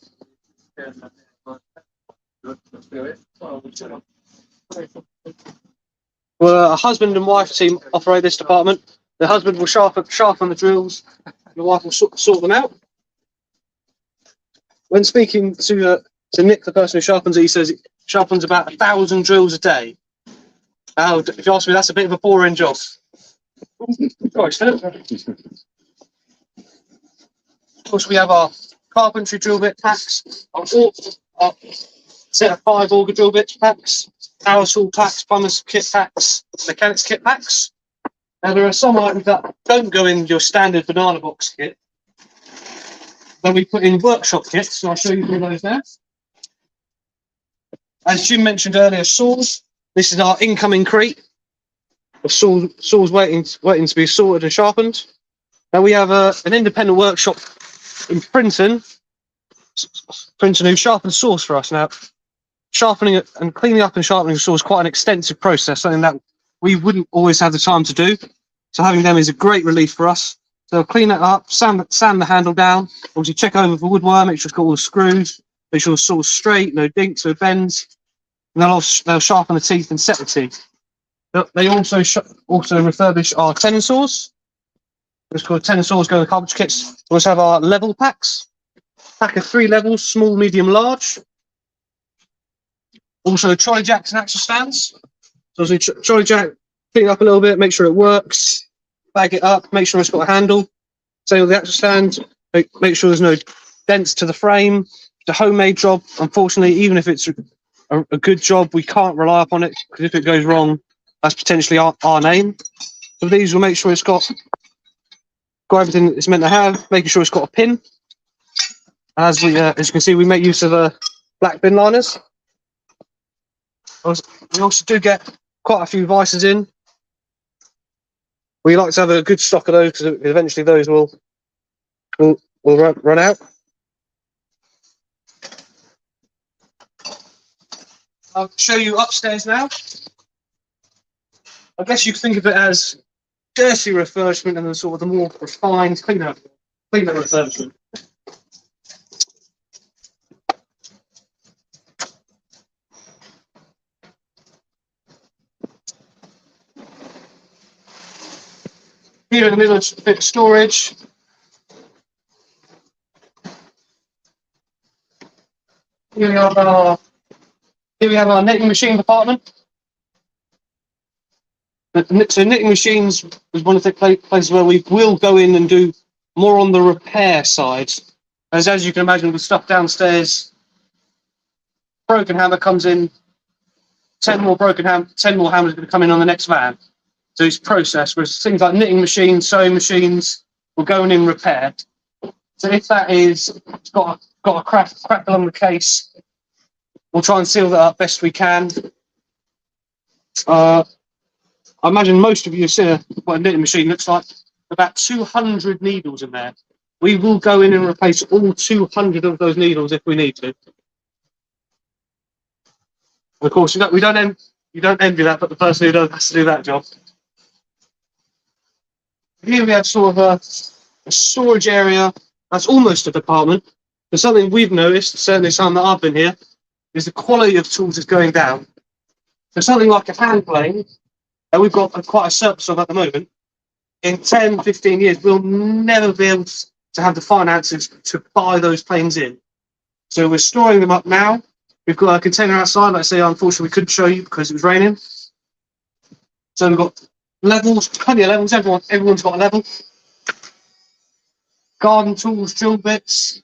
E: Well, a husband and wife team operate this department. The husband will sharpen the drills, and the wife will sort them out. When speaking to Nick, the person who sharpens it, he says it sharpens about 1,000 drills a day. Now, if you ask me, that's a bit of a boring job. Of course, we have our carpentry drill bit packs, our set of 5 auger drill bit packs, power tool packs, plumbers kit packs, mechanics kit packs. Now, there are some items that don't go in your standard banana box kit, that we put in workshop kits, so I'll show you one of those now. As Jim mentioned earlier, saws. This is our incoming crate of saws waiting to be sorted and sharpened. Now we have an independent workshop in Printon who sharpens saws for us. Now, sharpening it and cleaning up and sharpening a saw is quite an extensive process, something that we wouldn't always have the time to do. So having them is a great relief for us. So they'll clean it up, sand the handle down, obviously check over for woodworm, make sure it's got all the screws, make sure the saw's straight, no dinks, no bends. And they'll sharpen the teeth and set the teeth. They also refurbish our tenon saws. It's called tenon saws, go in the carpentry kits. We also have our level packs. Pack of 3 levels, small, medium, large. Also trolley jacks and axle stands. So as we trolley jack, clean it up a little bit, make sure it works, bag it up, make sure it's got a handle. Same with the axle stand, make sure there's no dents to the frame. It's a homemade job. Unfortunately, even if it's a good job, we can't rely upon it, because if it goes wrong, that's potentially our name. So these will make sure it's got everything it's meant to have, making sure it's got a pin. As you can see, we make use of black bin liners. We also do get quite a few vices in. We like to have a good stock of those, because eventually those will run out. I'll show you upstairs now. I guess you can think of it as dirty refurbishment and then sort of the more refined, cleaner refurbishment. Here in the middle is a bit of storage. Here we have our knitting machine department. So knitting machines is one of the places where we will go in and do more on the repair side. As you can imagine, with stuff downstairs, broken hammer comes in, 10 more hammers are going to come in on the next van. So it's processed, whereas things like knitting machines, sewing machines will go in repair. So if that is got a crack along the case, we'll try and seal that up best we can. I imagine most of you have seen what a knitting machine looks like. About 200 needles in there. We will go in and replace all 200 of those needles if we need to. Of course, we don't You don't envy that, but the person who does has to do that job. Here we have sort of a storage area that's almost a department. But something we've noticed, certainly some that I've been here, is the quality of tools is going down. So something like a hand plane, that we've got quite a surplus of at the moment, in 10, 15 years, we'll never be able to have the finances to buy those planes in. So we're storing them up now. We've got a container outside, like I say, unfortunately we couldn't show you because it was raining. So we've got levels, plenty of levels, everyone's got a level. Garden tools, drill bits,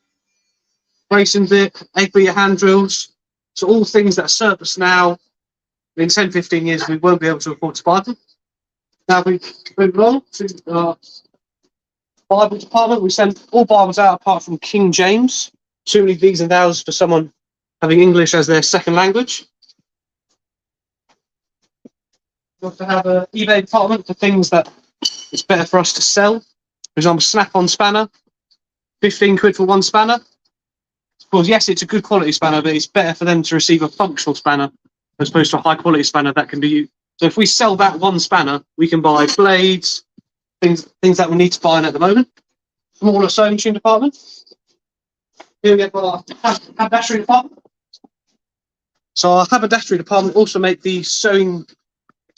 E: bracing bit, egg beater hand drills. So all things that are surplus now, in 10, 15 years, we won't be able to afford to buy them. Now we move on to our Bible department. We send all Bibles out apart from King James. Certainly these and thous for someone having English as their second language. We also have an eBay department for things that it's better for us to sell. For example, Snap-on spanner, 15 quid for one spanner. Of course, yes, it's a good quality spanner, but it's better for them to receive a functional spanner as opposed to a high quality spanner that can be used. So if we sell that one spanner, we can buy blades, things that we need to buy in at the moment. Smaller sewing machine department. Here we have our haberdashery department. So our haberdashery department also make the sewing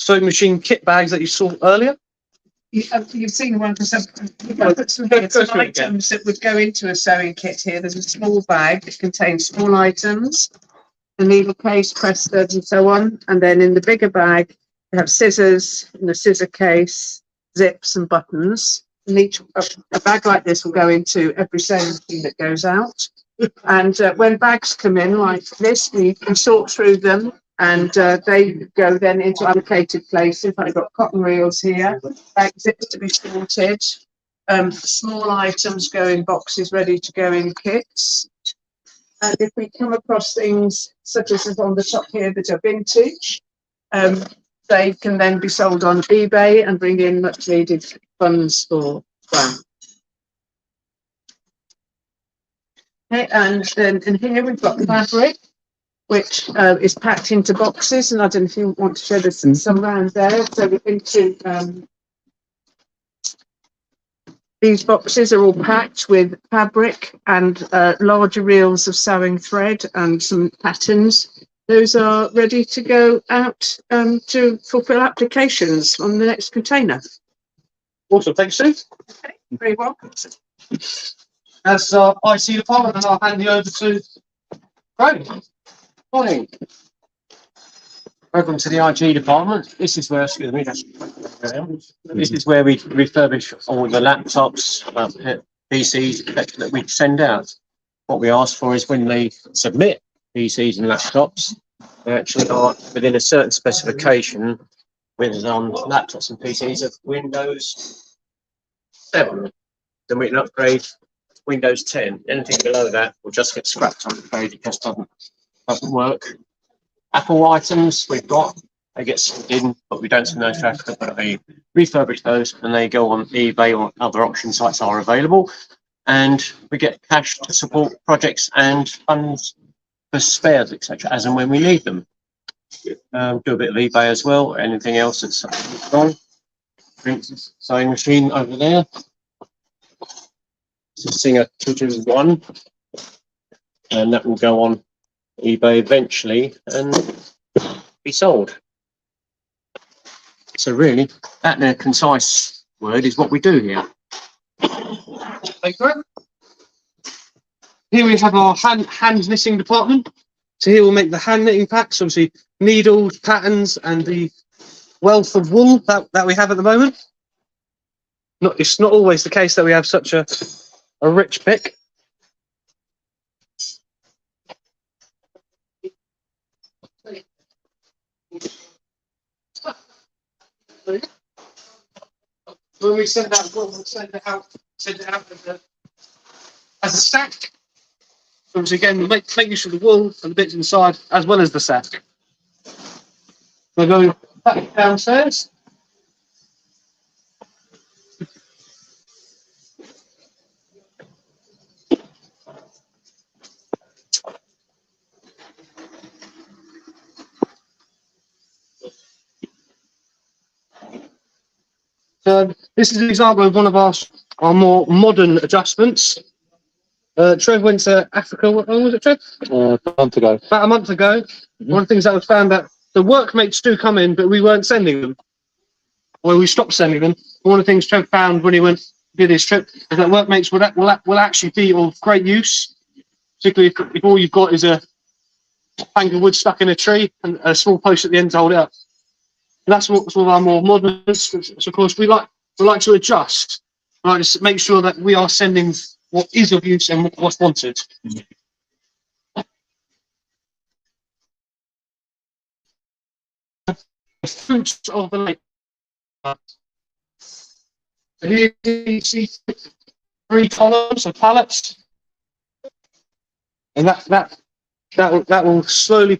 E: machine kit bags that you saw earlier.
K: You've seen one for some items that would go into a sewing kit here. There's a small bag that contains small items, a needle case, press studs and so on. And then in the bigger bag, you have scissors and a scissor case, zips and buttons. And a bag like this will go into every sewing machine that goes out. And when bags come in like this, we can sort through them and they go then into allocated places. I've got cotton reels here, bag zips to be sorted. Small items go in boxes ready to go in kits. And if we come across things such as on the top here that are vintage, they can then be sold on eBay and bring in much needed funds for that. Okay, and then in here we've got fabric, which is packed into boxes, and I don't know if you want to show this some around there. So we're into these boxes are all packed with fabric and larger reels of sewing thread and some patterns. Those are ready to go out to fulfil applications on the next container.
E: Awesome, thanks, Sue.
K: Okay, very welcome.
E: That's our IC department, and I'll hand you over to Greg.
L: Morning. Welcome to the IG department. This is where, excuse me, this is where we refurbish all the laptops, PCs, etc. that we send out. What we ask for is when they submit PCs and laptops, they actually are within a certain specification with laptops and PCs of Windows 7. Then we can upgrade Windows 10. Anything below that will just get scrapped on the page. It just doesn't work. Apple items we've got, they get sent in, but we don't send those to Africa, but we refurbish those and they go on eBay or other auction sites are available. And we get cash to support projects and funds for spares, etc., as and when we need them. Do a bit of eBay as well, anything else that's on. For instance, sewing machine over there. It's a Singer 221, and that will go on eBay eventually and be sold. So really, that in a concise word is what we do here.
E: Thank you. Here we have our hand knitting department. So here we'll make the hand knitting packs, obviously needles, patterns, and the wealth of wool that we have at the moment. It's not always the case that we have such a rich pick. When we send out wool, we'll send it out as a stack. So again, make use of the wool and the bits inside as well as the sack. We'll go back downstairs. So this is an example of one of our more modern adjustments. Trev went to Africa. What long was it, Trev?
G: A month ago.
E: About a month ago. One of the things that was found that the workmates do come in, but we weren't sending them. Well, we stopped sending them. One of the things Trev found when he did his trip is that workmates will actually be of great use, particularly if all you've got is a plank of wood stuck in a tree and a small post at the end to hold it up. And that's what some of our more modern. So of course, we like to adjust. We like to make sure that we are sending what is of use and what's wanted. The fruits of the lake. Here you see 3 columns of pallets, and that will slowly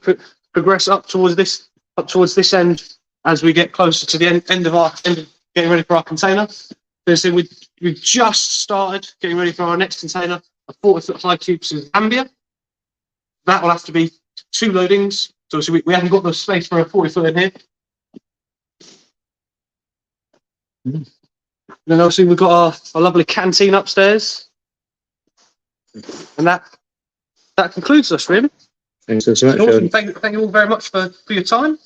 E: progress up towards this end as we get closer to the end of getting ready for our container. So we've just started getting ready for our next container of 40-foot high cubes of Zambia. That will have to be 2 loadings. So we haven't got the space for a 40-foot in here. Then obviously we've got our lovely canteen upstairs, and that concludes us really.
G: Thanks so much.
E: Awesome. Thank you all very much for your time.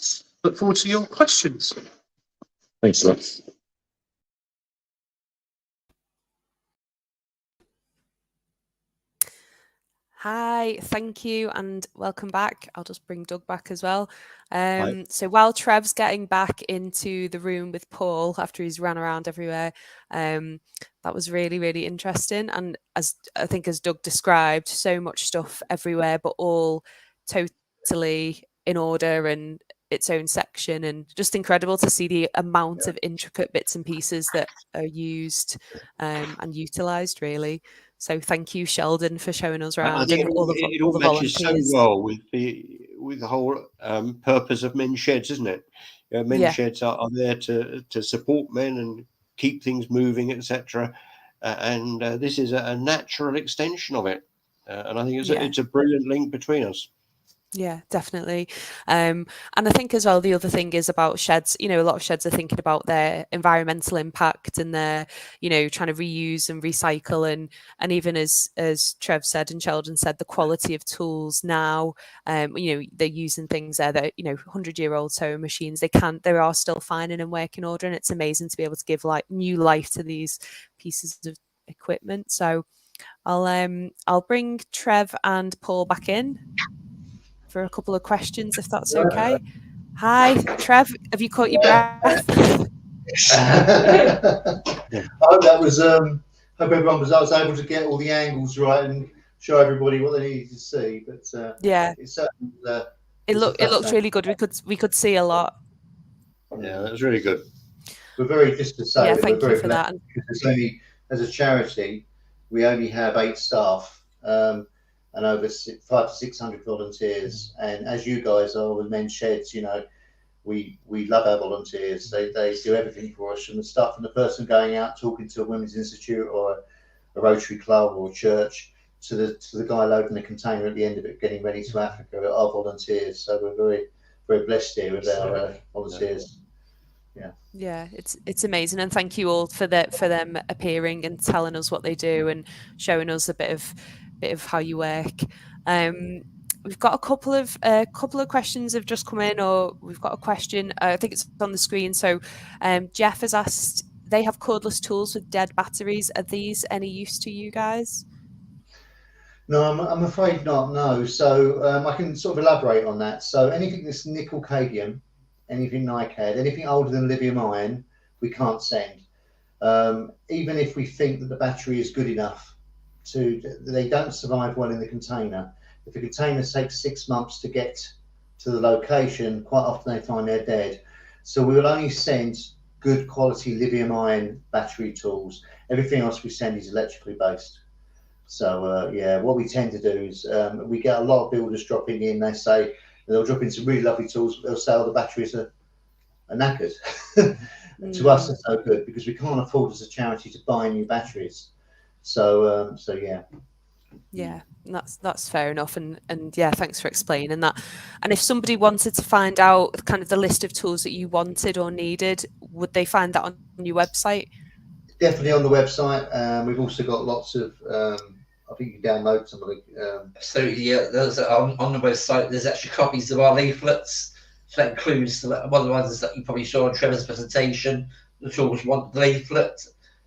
E: Look forward to your questions.
G: Thanks a lot.
A: Hi, thank you, and welcome back. I'll just bring Doug back as well. So while Trev's getting back into the room with Paul after he's ran around everywhere, that was really, really interesting. And as Doug described, so much stuff everywhere, but all totally in order and its own section, and just incredible to see the amount of intricate bits and pieces that are used and utilised, really. So thank you, Sheldon, for showing us around.
B: I think
A: all
B: it
A: the
B: all matches so
A: volunteers.
B: well with the whole purpose of men's sheds, isn't it? Men's sheds are there to support men and keep things moving, etc. And this is a natural extension of it. And I think it's a brilliant link between us.
A: Yeah, definitely. And I think as well, the other thing is about sheds, a lot of sheds are thinking about their environmental impact and their, trying to reuse and recycle. And even as Trev said and Sheldon said, the quality of tools now, they're using things there that, 100-year-old sewing machines, they are still fine and in working order. And it's amazing to be able to give new life to these pieces of equipment. So I'll bring Trev and Paul back in for a couple of questions, if that's okay. Hi, Trev. Have you caught your breath?
C: I hope that was. Hope everyone was able to get all the angles right and show everybody what they needed to see. But it's certainly,
A: it looked really good. We could see a lot.
B: Yeah, that was really good.
C: We're very just to say.
A: Yeah, thank you for that.
C: As a charity, we only have 8 staff. And over 500 to 600 volunteers. And as you guys are with Men's Sheds, we love our volunteers. They do everything for us, from the person going out talking to a women's institute or a Rotary Club or church, to the guy loading the container at the end of it, getting ready to Africa. Our volunteers. So we're very, very blessed here with our volunteers.
A: Yeah, it's amazing, and thank you all for them appearing and telling us what they do and showing us a bit of how you work. We've got a couple of questions have just come in, or we've got a question. I think it's on the screen. So Jeff has asked, they have cordless tools with dead batteries. Are these any use to you guys?
C: No, I'm afraid not. No. So I can sort of elaborate on that. So anything that's nickel cadmium, anything NiCad, anything older than lithium ion, we can't send. Even if we think that the battery is good enough, they don't survive well in the container. If the container takes 6 months to get to the location, quite often they find they're dead. So we will only send good quality lithium ion battery tools. Everything else we send is electrically based. So what we tend to do is we get a lot of builders dropping in. They say they'll drop in some really lovely tools, but they'll say the batteries are knackered. To us, it's no good because we can't afford as a charity to buy new batteries. So yeah.
A: Yeah, that's fair enough, and yeah, thanks for explaining that. And if somebody wanted to find out kind of the list of tools that you wanted or needed, would they find that on your website?
C: Definitely on the website. We've also got lots of. I think you can download some of the.
D: Absolutely, yeah. There's on the website. There's actually copies of our leaflets. So that includes one of the ones that you probably saw on Trevor's presentation. The tools want the leaflet,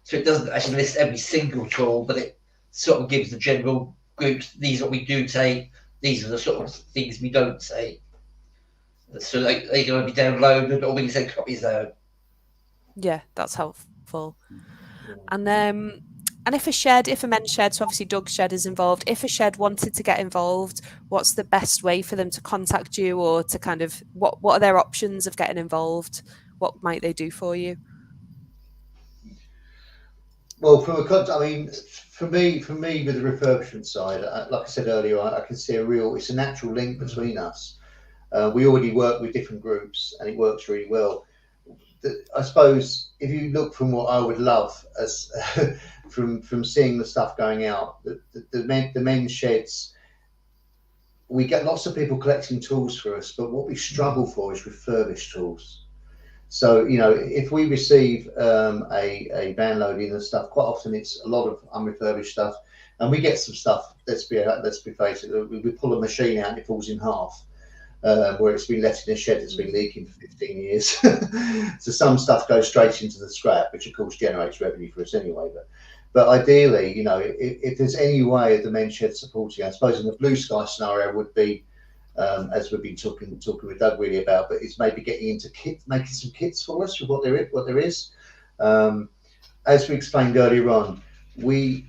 D: so it doesn't actually list every single tool, but it sort of gives the general groups. These are what we do take. These are the sort of things we don't take. So they can be downloaded, or we can send copies out.
A: Yeah, that's helpful. And if a men's shed, so obviously Doug's shed is involved, if a shed wanted to get involved, what's the best way for them to contact you, or to kind of, what are their options of getting involved? What might they do for you?
C: Well, I mean, for me, with the refurbishment side, like I said earlier, I can see it's a natural link between us. We already work with different groups, and it works really well. I suppose if you look from what I would love as from seeing the stuff going out, the men's sheds, we get lots of people collecting tools for us, but what we struggle for is refurbished tools. So, you know, if we receive a van loading and stuff, quite often it's a lot of unrefurbished stuff, and we get some stuff. Let's be face it. We pull a machine out and it falls in half, where it's been left in a shed that's been leaking for 15 years. So some stuff goes straight into the scrap, which of course generates revenue for us anyway. But ideally, you know, if there's any way of the men's shed supporting, I suppose in the blue sky scenario would be. As we've been talking with Doug really about, but it's maybe getting into making some kits for us with what there is. As we explained earlier on, we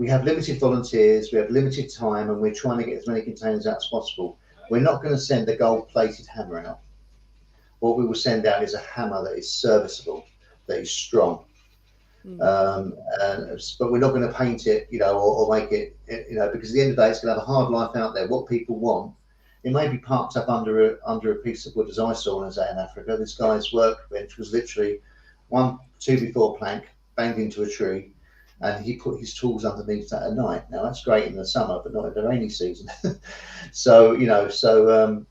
C: have limited volunteers, we have limited time, and we're trying to get as many containers out as possible. We're not going to send a gold-plated hammer out. What we will send out is a hammer that is serviceable, that is strong. But we're not going to paint it, you know, or make it, you know, because at the end of the day, it's going to have a hard life out there. What people want. It may be parked up under a piece of wood, as I saw in Africa. This guy's workbench was literally 1 2x4 plank banged into a tree, and he put his tools underneath that at night. Now that's great in the summer, but not in the rainy season. So you know,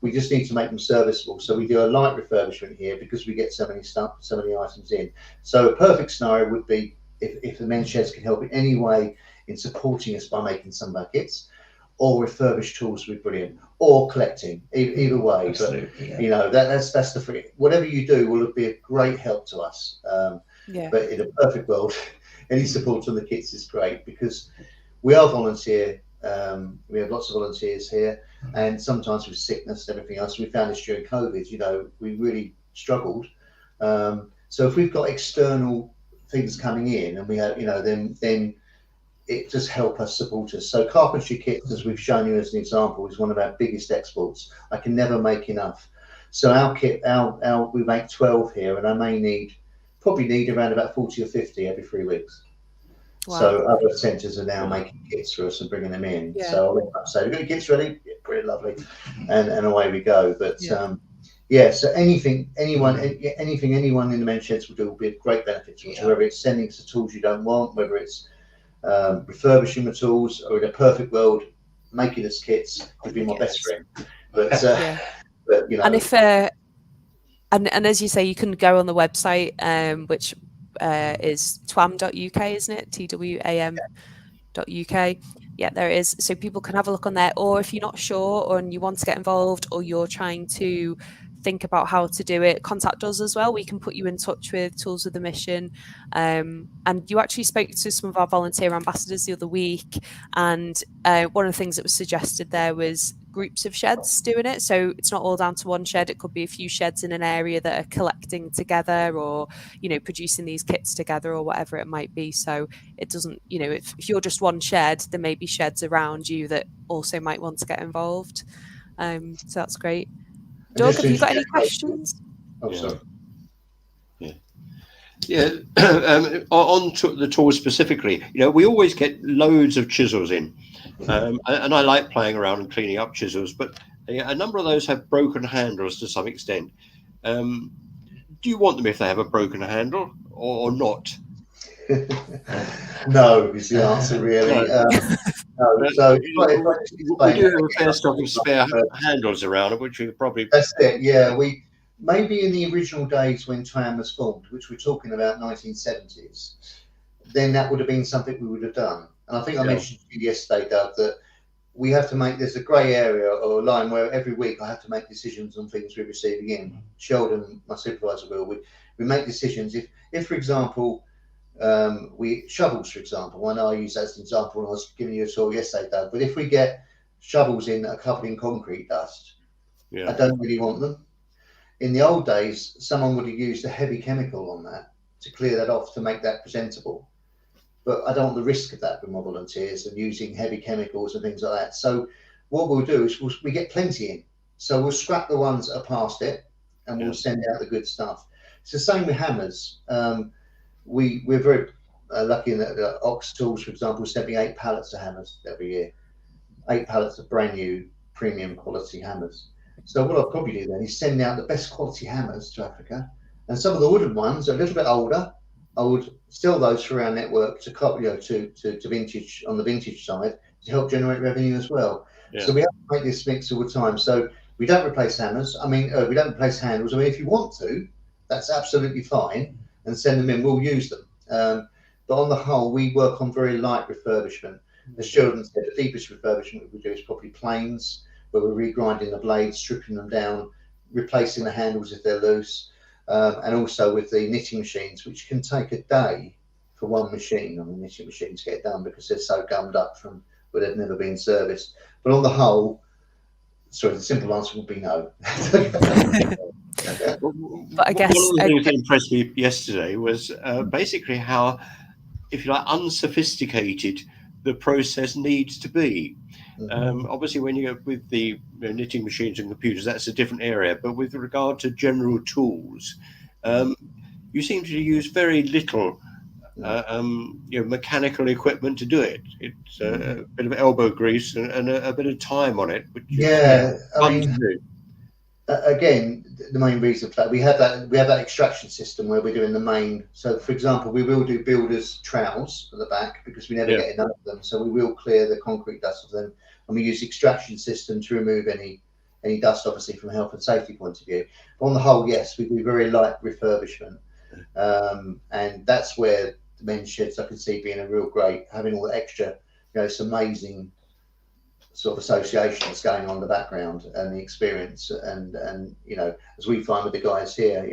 C: we just need to make them serviceable. So we do a light refurbishment here because we get so many items in. So a perfect scenario would be if the men's sheds can help in any way in supporting us by making some of our kits. Or refurbished tools would be brilliant, or collecting. Either way, absolutely, but yeah. You know that's the free. Whatever you do will be a great help to us. But in a perfect world, any support on the kits is great because we are volunteer. We have lots of volunteers here, and sometimes with sickness and everything else. We found this during COVID. You know, we really struggled. So if we've got external things coming in, and we have, you know, then it just help us support us. So carpentry kits, as we've shown you as an example, is one of our biggest exports. I can never make enough. So our kit, we make 12 here, and I may probably need around about 40 or 50 every 3 weeks. Wow. So other centres are now making kits for us and bringing them in. Yeah. So I'll let them say, we've got your kits ready? Yeah, pretty lovely. And away we go. But so anything anyone in the men's sheds will do will be a great benefit to us, whether it's sending us the tools you don't want, whether it's refurbishing the tools, or in a perfect world, making us kits would be my best friend. But but you know,
A: and if and as you say, you can go on the website, which is twam.uk, isn't it? TWAM.uk. Yeah, there it is. So people can have a look on there, or if you're not sure and you want to get involved, or you're trying to think about how to do it, contact us as well. We can put you in touch with Tools with a Mission. And you actually spoke to some of our volunteer ambassadors the other week, and one of the things that was suggested there was groups of sheds doing it. So it's not all down to one shed. It could be a few sheds in an area that are collecting together, or, you know, producing these kits together, or whatever it might be. So it doesn't, you know, if you're just one shed, there may be sheds around you that also might want to get involved. So that's great. Doug, have you got any questions?
C: Oh, sorry.
B: On to the tools specifically, you know, we always get loads of chisels in, and I like playing around and cleaning up chisels, but a number of those have broken handles to some extent. Do you want them if they have a broken handle or not?
C: No, is the answer really.
B: No.
C: No,
B: But,
C: so
B: we do have a fair stock of spare handles around, which we probably.
C: That's it. Yeah, we maybe in the original days when TRAM was formed, which we're talking about 1970s, then that would have been something we would have done. And I think I mentioned to you yesterday, Doug, that we have to make, there's a grey area or a line where every week I have to make decisions on things we receive again. Sheldon, my supervisor, we make decisions. If for example, shovels, for example, I know I use that as an example when I was giving you a tour yesterday, Doug, but if we get shovels in that are covered in concrete dust, I don't really want them. In the old days, someone would have used a heavy chemical on that to clear that off to make that presentable. But I don't want the risk of that with my volunteers and using heavy chemicals and things like that. So what we'll do is we get plenty in. So we'll scrap the ones that are past it and we'll send out the good stuff. It's the same with hammers. We're very lucky in that Ox Tools, for example, sent me 8 pallets of hammers every year. 8 pallets of brand new premium quality hammers. So what I'll probably do then is send out the best quality hammers to Africa, and some of the wooden ones are a little bit older. I would sell those through our network to vintage on the vintage side to help generate revenue as well. So we have to make this mix all the time. So we don't replace hammers. I mean, we don't replace handles. I mean, if you want to, that's absolutely fine, and send them in. We'll use them. But on the whole, we work on very light refurbishment. As Sheldon said, the deepest refurbishment we do is probably planes, where we're regrinding the blades, stripping them down, replacing the handles if they're loose, and also with the knitting machines, which can take a day for one machine. I mean, knitting machines get done because they're so gummed up from where they've never been serviced. But on the whole, sorry, the simple answer would be no.
A: But I guess
B: one of the things that impressed me yesterday was basically how, if you like, unsophisticated the process needs to be. Obviously, when you go with the knitting machines and computers, that's a different area. But with regard to general tools, you seem to use very little, mechanical equipment to do it. It's a bit of elbow grease and a bit of time on it. Which
C: I mean, again, the main reason for that we have that extraction system where we're doing the main. So, for example, we will do builders' trowels at the back because we never get enough of them. So we will clear the concrete dust of them, and we use the extraction system to remove any dust, obviously from a health and safety point of view. But on the whole, yes, we do very light refurbishment, and that's where the men's sheds I can see being a real great, having all the extra, it's amazing sort of association that's going on in the background and the experience, and as we find with the guys here,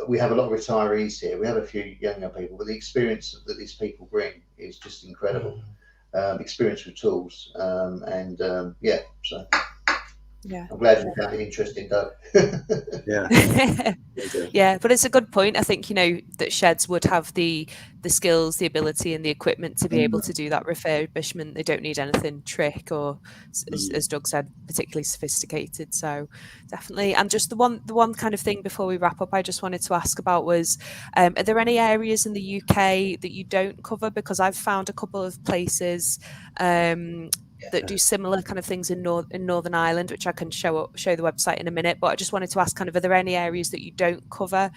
C: we have a lot of retirees here. We have a few younger people, but the experience that these people bring is just incredible. Experience with tools, so I'm glad you found it interesting, Doug.
A: Yeah, but it's a good point. I think that sheds would have the skills, the ability, and the equipment to be able to do that refurbishment. They don't need anything trick or, as Doug said, particularly sophisticated. So definitely. And just the one kind of thing before we wrap up, I just wanted to ask about was, are there any areas in the UK that you don't cover? Because I've found a couple of places that do similar kind of things in Northern Ireland, which I can show the website in a minute. But I just wanted to ask, are there any areas that you don't cover?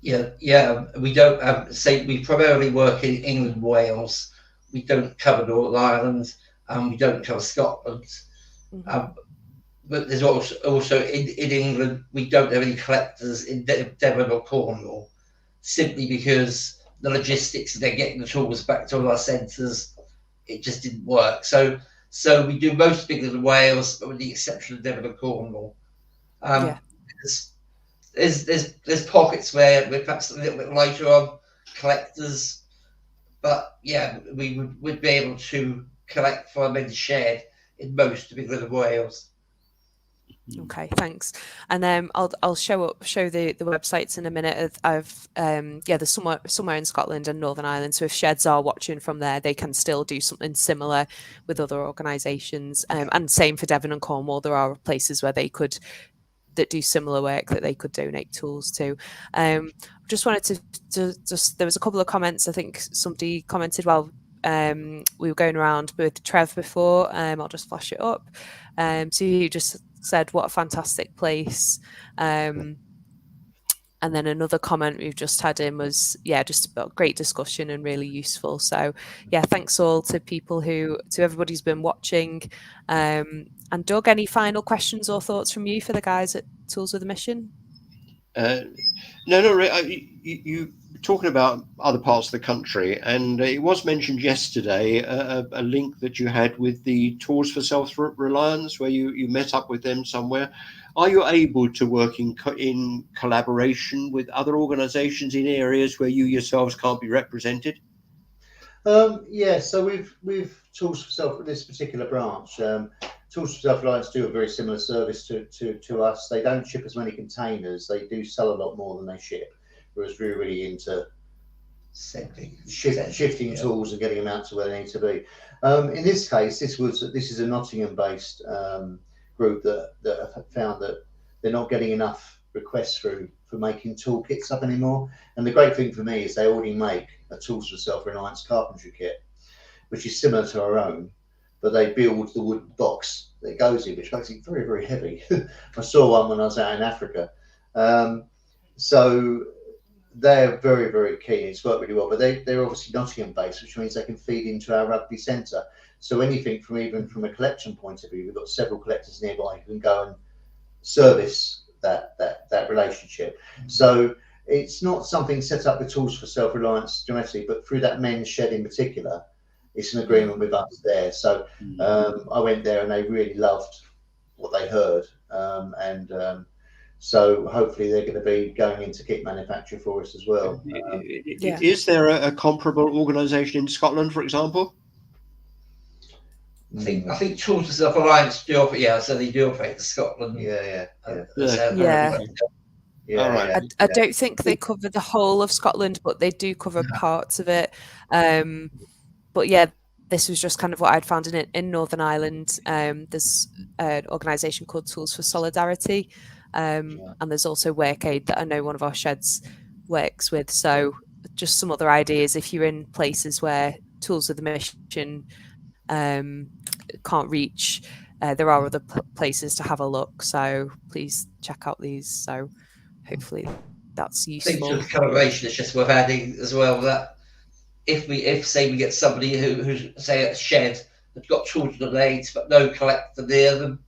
D: Yeah, we don't say we primarily work in England, Wales. We don't cover Northern Ireland, and we don't cover Scotland. But there's also in England, we don't have any collectors in Devon or Cornwall, simply because the logistics of getting the tools back to all our centres, it just didn't work. So we do most of England and Wales, but with the exception of Devon and Cornwall. There's pockets where we're perhaps a little bit lighter on collectors, but we would be able to collect for a men's shed in most of England and Wales.
A: Okay, thanks. And I'll show the websites in a minute. There's somewhere in Scotland and Northern Ireland. So if sheds are watching from there, they can still do something similar with other organisations. And same for Devon and Cornwall. There are places where they could that do similar work that they could donate tools to. Just wanted to there was a couple of comments. I think somebody commented while we were going around with Trev before. I'll just flash it up. So you just said what a fantastic place. And then another comment we've just had in was, yeah, just about great discussion and really useful. So yeah, thanks all to everybody who's been watching. And Doug, any final questions or thoughts from you for the guys at Tools with a Mission?
B: No, you talking about other parts of the country, and it was mentioned yesterday a link that you had with the Tools for Self-Reliance, where you met up with them somewhere. Are you able to work in collaboration with other organisations in areas where you yourselves can't be represented?
C: Yeah, so we've Tools for Self, this particular branch. Tools for Self-Reliance do a very similar service to us. They don't ship as many containers. They do sell a lot more than they ship. Whereas we're really into shifting tools and getting them out to where they need to be. In this case, this is a Nottingham-based group that have found that they're not getting enough requests for making toolkits up anymore. And the great thing for me is they already make a Tools for Self-Reliance carpentry kit, which is similar to our own, but they build the wood box that it goes in, which makes it very, very heavy. I saw one when I was out in Africa. So they're very, very keen. It's worked really well, but they're obviously Nottingham based, which means they can feed into our rugby centre. So anything even from a collection point of view, we've got several collectors nearby who can go and service that relationship. So it's not something set up with Tools for Self-Reliance domestically, but through that men's shed in particular, it's an agreement with us there. So I went there and they really loved what they heard. So hopefully they're going to be going into kit manufacture for us as well.
B: Is there a comparable organisation in Scotland, for example?
D: I think Tools for Self-Reliance do operate. So they do operate in Scotland.
A: Yeah.
B: All right.
A: I don't think they cover the whole of Scotland, but they do cover parts of it. But yeah, this was just kind of what I'd found in Northern Ireland. There's an organisation called Tools for Solidarity, and there's also WorkAid that I know one of our sheds works with. So just some other ideas if you're in places where Tools with the Mission can't reach. There are other places to have a look. So please check out these. So hopefully that's useful.
D: I think with collaboration, it's just worth adding as well that if say we get somebody who's say at a shed that's got children and aids but no collector near them,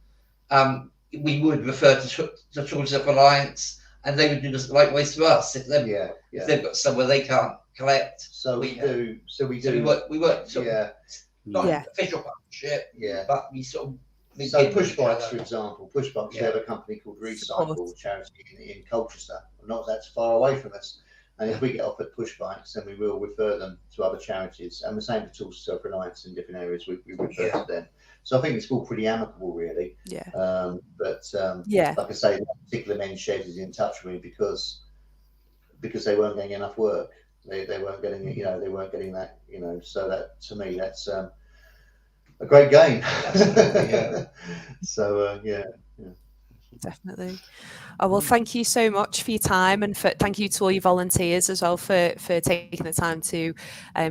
D: we would refer to Tools for Alliance, and they would do this likewise to us if they've got somewhere they can't collect.
C: So we do.
D: We work sort of, not an official partnership, but we sort of.
C: So Push Bikes, for example, Push Bikes, we have a company called Recycle Charity in Colchester, not that far away from us. And if we get offered Push Bikes, then we will refer them to other charities. And the same for Tools for Self-Reliance in different areas, we refer to them. So I think it's all pretty amicable, really. But like I say, that particular men's shed is in touch with me because they weren't getting enough work. They weren't getting they weren't getting that, so that to me that's a great gain. So
A: definitely. Oh, well, thank you so much for your time, and thank you to all your volunteers as well for taking the time to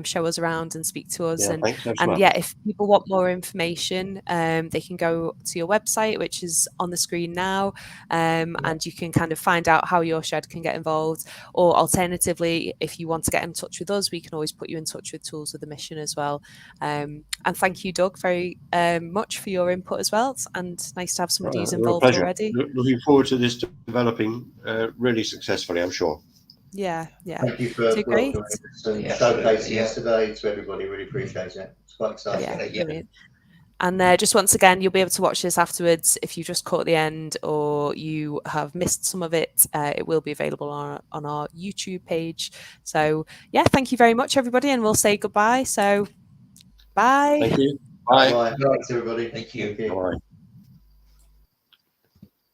A: show us around and speak to us. And if people want more information, they can go to your website, which is on the screen now, and you can kind of find out how your shed can get involved. Or alternatively, if you want to get in touch with us, we can always put you in touch with Tools with the Mission as well. And thank you, Doug, very much for your input as well. And nice to have somebody who's involved already.
B: Looking forward to this developing really successfully, I'm sure.
A: Yeah.
C: Thank you for showcasing this today to everybody. Really appreciate it. It's quite exciting.
A: Brilliant. And just once again, you'll be able to watch this afterwards if you just caught the end or you have missed some of it. It will be available on our YouTube page. So yeah, thank you very much, everybody, and we'll say goodbye. So bye.
B: Thank you. Bye.
C: Bye. Thanks, everybody.
D: Thank you.
B: Bye.